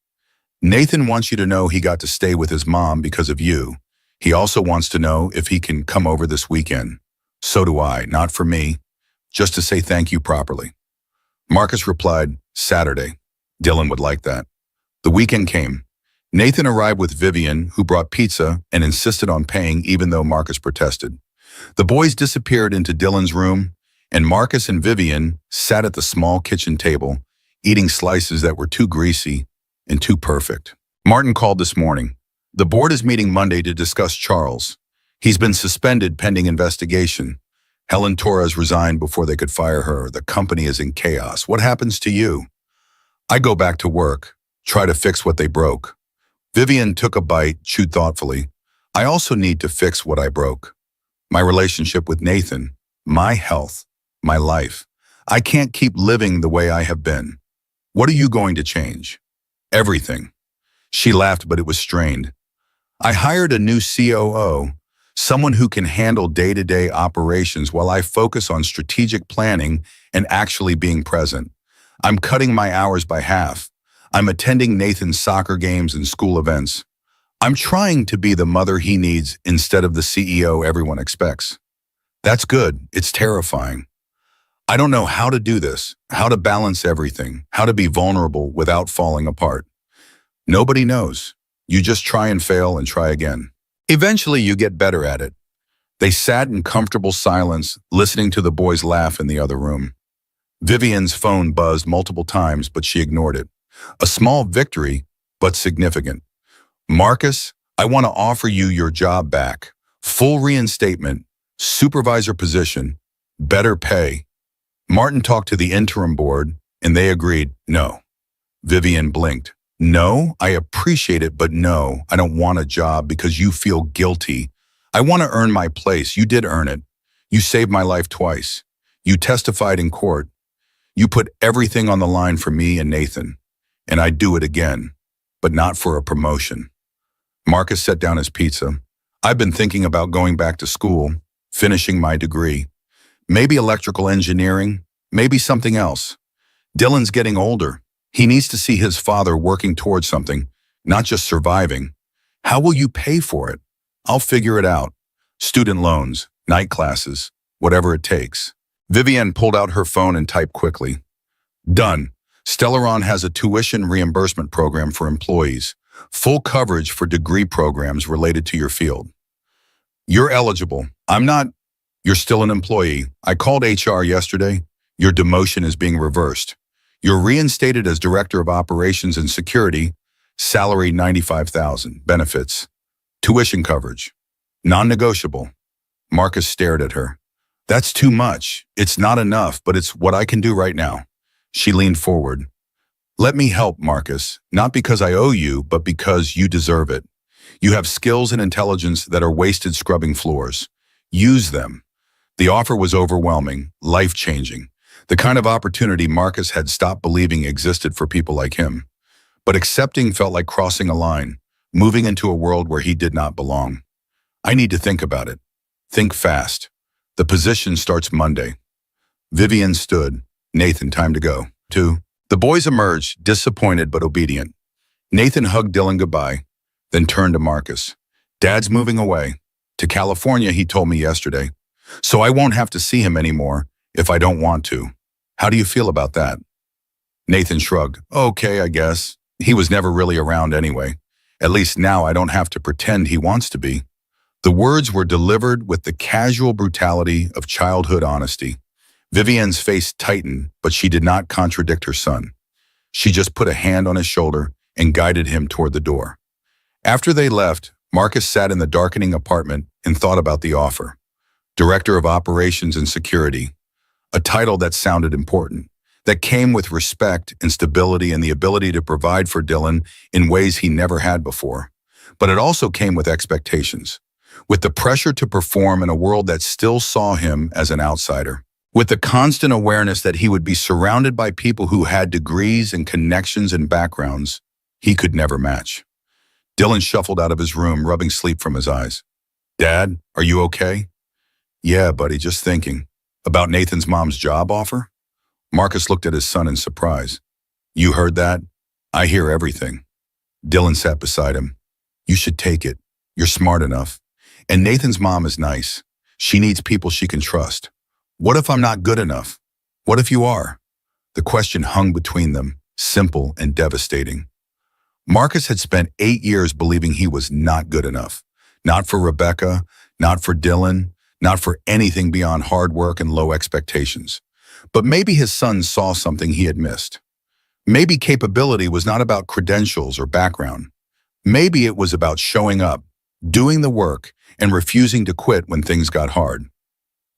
Nathan wants you to know he got to stay with his mom because of you. He also wants to know if he can come over this weekend. So do I, not for me, just to say thank you properly. Marcus replied, Saturday. Dylan would like that. The weekend came. Nathan arrived with Vivian, who brought pizza and insisted on paying even though Marcus protested. The boys disappeared into Dylan's room, and Marcus and Vivian sat at the small kitchen table, eating slices that were too greasy and too perfect. Martin called this morning. The board is meeting Monday to discuss Charles. He's been suspended pending investigation. Helen Torres resigned before they could fire her. The company is in chaos. What happens to you? I go back to work, try to fix what they broke. Vivian took a bite, chewed thoughtfully. I also need to fix what I broke. My relationship with Nathan, my health, my life. I can't keep living the way I have been. What are you going to change? Everything. She laughed, but it was strained. I hired a new COO, someone who can handle day-to-day operations while I focus on strategic planning and actually being present. I'm cutting my hours by half. I'm attending Nathan's soccer games and school events. I'm trying to be the mother he needs instead of the CEO everyone expects. That's good. It's terrifying. I don't know how to do this, how to balance everything, how to be vulnerable without falling apart. Nobody knows. You just try and fail and try again. Eventually, you get better at it. They sat in comfortable silence, listening to the boys laugh in the other room. Vivian's phone buzzed multiple times, but she ignored it. A small victory, but significant. Marcus, I want to offer you your job back. Full reinstatement, supervisor position, better pay. Martin talked to the interim board, and they agreed, no. Vivian blinked. No, I appreciate it, but no, I don't want a job because you feel guilty. I want to earn my place. You did earn it. You saved my life twice. You testified in court. You put everything on the line for me and Nathan. And I'd do it again, but not for a promotion. Marcus set down his pizza. I've been thinking about going back to school, finishing my degree. Maybe electrical engineering, maybe something else. Dylan's getting older. He needs to see his father working towards something, not just surviving. How will you pay for it? I'll figure it out. Student loans, night classes, whatever it takes. Vivienne pulled out her phone and typed quickly. Done. Stellaron has a tuition reimbursement program for employees. Full coverage for degree programs related to your field. You're eligible. I'm not. You're still an employee. I called HR yesterday. Your demotion is being reversed. You're reinstated as Director of Operations and Security. Salary $95,000. Benefits. Tuition coverage. Non-negotiable. Marcus stared at her. That's too much. It's not enough, but it's what I can do right now. She leaned forward. Let me help, Marcus, not because I owe you, but because you deserve it. You have skills and intelligence that are wasted scrubbing floors. Use them. The offer was overwhelming, life-changing, the kind of opportunity Marcus had stopped believing existed for people like him. But accepting felt like crossing a line, moving into a world where he did not belong. I need to think about it. Think fast. The position starts Monday. Vivienne stood. Nathan, time to go. 2. The boys emerged, disappointed but obedient. Nathan hugged Dylan goodbye, then turned to Marcus. Dad's moving away. To California, he told me yesterday. So I won't have to see him anymore if I don't want to. How do you feel about that? Nathan shrugged. Okay, I guess. He was never really around anyway. At least now I don't have to pretend he wants to be. The words were delivered with the casual brutality of childhood honesty. Vivienne's face tightened, but she did not contradict her son. She just put a hand on his shoulder and guided him toward the door. After they left, Marcus sat in the darkening apartment and thought about the offer. Director of Operations and Security, a title that sounded important, that came with respect and stability and the ability to provide for Dylan in ways he never had before. But it also came with expectations, with the pressure to perform in a world that still saw him as an outsider, with the constant awareness that he would be surrounded by people who had degrees and connections and backgrounds he could never match. Dylan shuffled out of his room, rubbing sleep from his eyes. Dad, are you okay? Yeah, buddy, just thinking. About Nathan's mom's job offer? Marcus looked at his son in surprise. You heard that? I hear everything. Dylan sat beside him. You should take it. You're smart enough. And Nathan's mom is nice. She needs people she can trust. What if I'm not good enough? What if you are? The question hung between them, simple and devastating. Marcus had spent 8 years believing he was not good enough. Not for Rebecca, not for Dylan, not for anything beyond hard work and low expectations. But maybe his son saw something he had missed. Maybe capability was not about credentials or background. Maybe it was about showing up, doing the work, and refusing to quit when things got hard.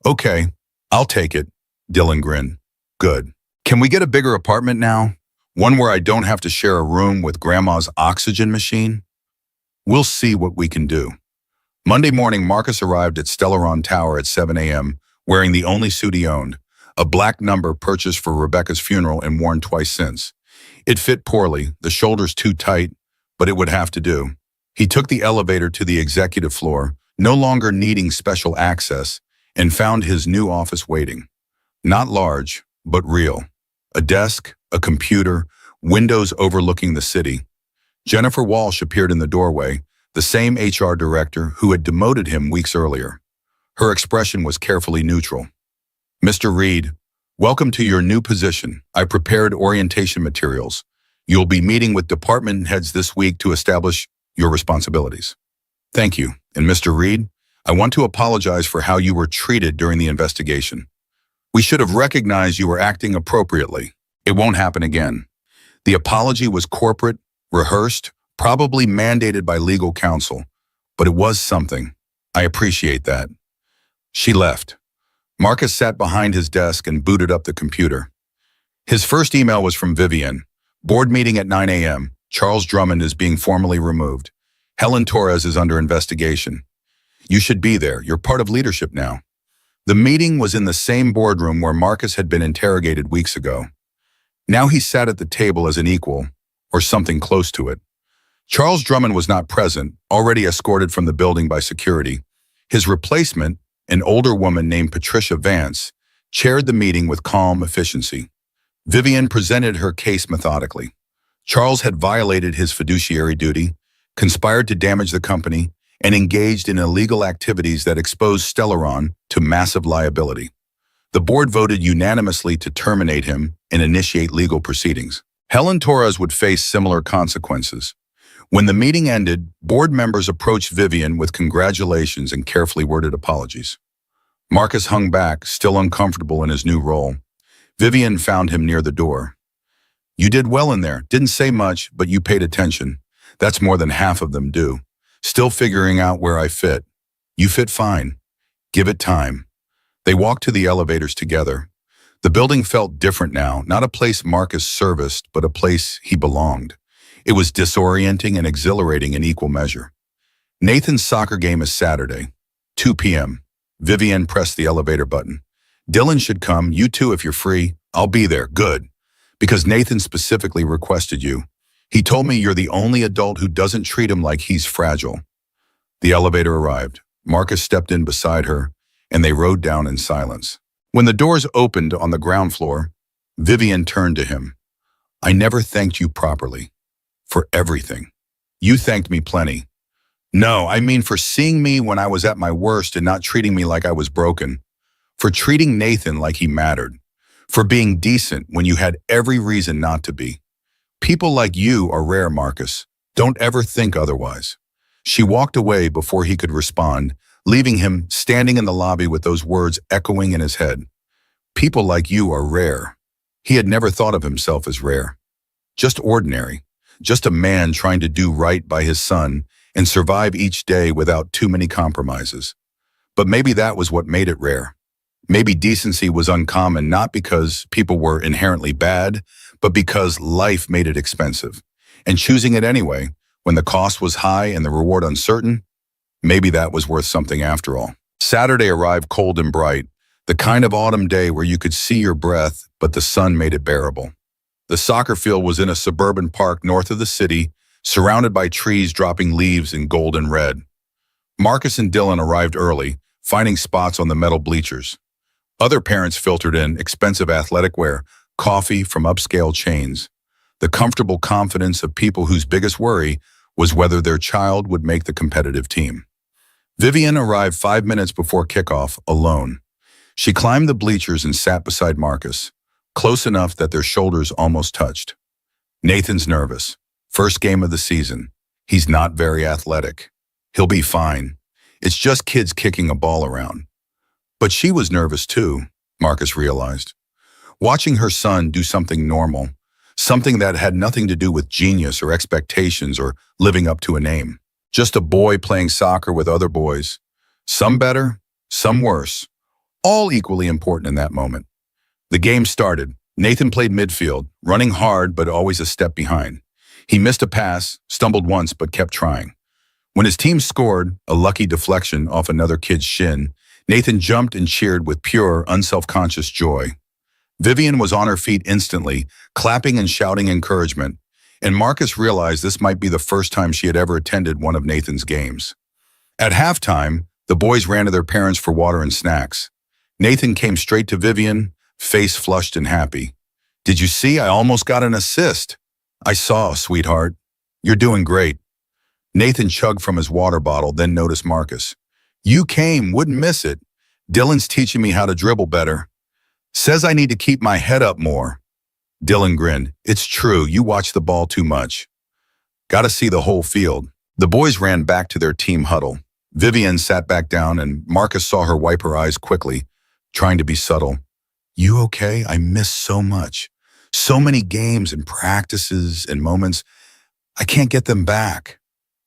Okay, I'll take it, Dylan grinned. Good. Can we get a bigger apartment now? One where I don't have to share a room with Grandma's oxygen machine? We'll see what we can do. Monday morning, Marcus arrived at Stellaron Tower at 7 a.m., wearing the only suit he owned, a black number purchased for Rebecca's funeral and worn twice since. It fit poorly, the shoulders too tight, but it would have to do. He took the elevator to the executive floor, no longer needing special access, and found his new office waiting. Not large, but real. A desk, a computer, windows overlooking the city. Jennifer Walsh appeared in the doorway, the same HR director who had demoted him weeks earlier. Her expression was carefully neutral. Mr. Reed, welcome to your new position. I prepared orientation materials. You'll be meeting with department heads this week to establish your responsibilities. Thank you. And Mr. Reed, I want to apologize for how you were treated during the investigation. We should have recognized you were acting appropriately. It won't happen again. The apology was corporate, rehearsed, probably mandated by legal counsel, but it was something. I appreciate that. She left. Marcus sat behind his desk and booted up the computer. His first email was from Vivienne. Board meeting at 9 a.m. Charles Drummond is being formally removed. Helen Torres is under investigation. You should be there. You're part of leadership now. The meeting was in the same boardroom where Marcus had been interrogated weeks ago. Now he sat at the table as an equal, or something close to it. Charles Drummond was not present, already escorted from the building by security. His replacement, an older woman named Patricia Vance, chaired the meeting with calm efficiency. Vivienne presented her case methodically. Charles had violated his fiduciary duty, conspired to damage the company, and engaged in illegal activities that exposed Stellaron to massive liability. The board voted unanimously to terminate him and initiate legal proceedings. Helen Torres would face similar consequences. When the meeting ended, board members approached Vivian with congratulations and carefully worded apologies. Marcus hung back, still uncomfortable in his new role. Vivian found him near the door. "You did well in there. Didn't say much, but you paid attention. That's more than half of them do. Still figuring out where I fit. You fit fine. Give it time." They walked to the elevators together. The building felt different now, not a place Marcus serviced, but a place he belonged. It was disorienting and exhilarating in equal measure. Nathan's soccer game is Saturday, 2 p.m. Vivian pressed the elevator button. "Dylan should come, you too if you're free. I'll be there, good. Because Nathan specifically requested you. He told me you're the only adult who doesn't treat him like he's fragile." The elevator arrived. Marcus stepped in beside her, and they rode down in silence. When the doors opened on the ground floor, Vivian turned to him. "I never thanked you properly. For everything. You thanked me plenty. No, I mean for seeing me when I was at my worst and not treating me like I was broken. For treating Nathan like he mattered. For being decent when you had every reason not to be. People like you are rare, Marcus. Don't ever think otherwise." She walked away before he could respond, leaving him standing in the lobby with those words echoing in his head. People like you are rare. He had never thought of himself as rare. Just ordinary. Just a man trying to do right by his son and survive each day without too many compromises. But maybe that was what made it rare. Maybe decency was uncommon not because people were inherently bad, but because life made it expensive. And choosing it anyway, when the cost was high and the reward uncertain, maybe that was worth something after all. Saturday arrived cold and bright, the kind of autumn day where you could see your breath, but the sun made it bearable. The soccer field was in a suburban park north of the city, surrounded by trees dropping leaves in gold and red. Marcus and Dylan arrived early, finding spots on the metal bleachers. Other parents filtered in expensive athletic wear, coffee from upscale chains. The comfortable confidence of people whose biggest worry was whether their child would make the competitive team. Vivian arrived 5 minutes before kickoff, alone. She climbed the bleachers and sat beside Marcus, close enough that their shoulders almost touched. Nathan's nervous. First game of the season. He's not very athletic. He'll be fine. It's just kids kicking a ball around. But she was nervous too, Marcus realized. Watching her son do something normal, something that had nothing to do with genius or expectations or living up to a name. Just a boy playing soccer with other boys. Some better, some worse. All equally important in that moment. The game started. Nathan played midfield, running hard but always a step behind. He missed a pass, stumbled once but kept trying. When his team scored, a lucky deflection off another kid's shin, Nathan jumped and cheered with pure, unself-conscious joy. Vivian was on her feet instantly, clapping and shouting encouragement, and Marcus realized this might be the first time she had ever attended one of Nathan's games. At halftime, the boys ran to their parents for water and snacks. Nathan came straight to Vivian, face flushed and happy. "Did you see? I almost got an assist." "I saw, sweetheart. You're doing great." Nathan chugged from his water bottle, then noticed Marcus. "You came, wouldn't miss it. Dylan's teaching me how to dribble better. Says I need to keep my head up more." Dylan grinned. "It's true, you watch the ball too much. Gotta see the whole field." The boys ran back to their team huddle. Vivian sat back down and Marcus saw her wipe her eyes quickly, trying to be subtle. "You okay? I miss so much. So many games and practices and moments. I can't get them back."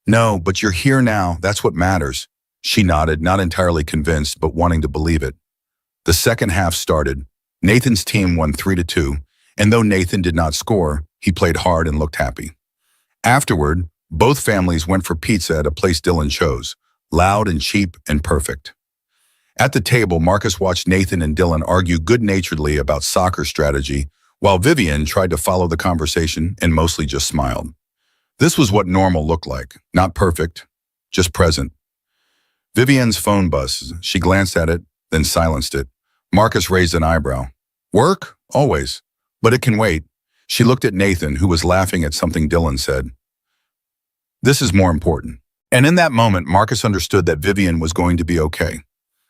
"No, but you're here now. That's what matters." She nodded, not entirely convinced, but wanting to believe it. The second half started. Nathan's team won 3-2, and though Nathan did not score, he played hard and looked happy. Afterward, both families went for pizza at a place Dylan chose, loud and cheap and perfect. At the table, Marcus watched Nathan and Dylan argue good-naturedly about soccer strategy, while Vivian tried to follow the conversation and mostly just smiled. This was what normal looked like, not perfect, just present. Vivian's phone buzzed. She glanced at it, then silenced it. Marcus raised an eyebrow. "Work? Always. But it can wait." She looked at Nathan, who was laughing at something Dylan said. "This is more important." And in that moment, Marcus understood that Vivian was going to be okay.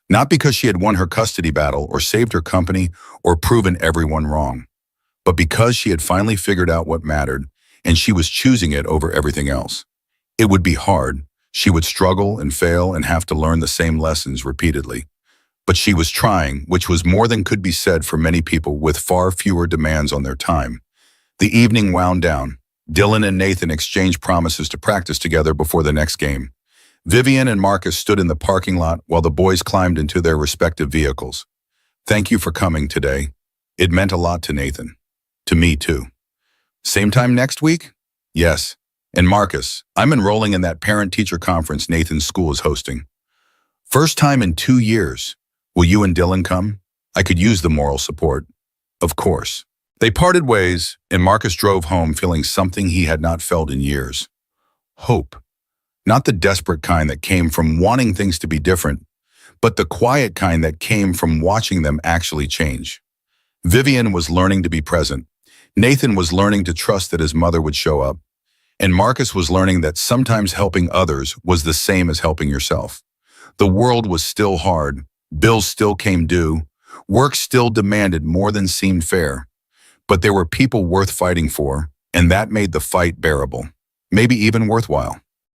Not because she had won her custody battle or saved her company or proven everyone wrong, but because she had finally figured out what mattered and she was choosing it over everything else. It would be hard. She would struggle and fail and have to learn the same lessons repeatedly. But she was trying, which was more than could be said for many people with far fewer demands on their time. The evening wound down. Dylan and Nathan exchanged promises to practice together before the next game. Vivian and Marcus stood in the parking lot while the boys climbed into their respective vehicles. Thank you for coming today. It meant a lot to Nathan. To me, too. Same time next week? Yes. And Marcus, I'm enrolling in that parent-teacher conference Nathan's school is hosting. First time in 2 years. Will you and Dylan come? I could use the moral support. Of course. They parted ways, and Marcus drove home feeling something he had not felt in years. Hope. Not the desperate kind that came from wanting things to be different, but the quiet kind that came from watching them actually change. Vivian was learning to be present. Nathan was learning to trust that his mother would show up. And Marcus was learning that sometimes helping others was the same as helping yourself. The world was still hard. Bills still came due. Work still demanded more than seemed fair. But there were people worth fighting for, and that made the fight bearable, maybe even worthwhile.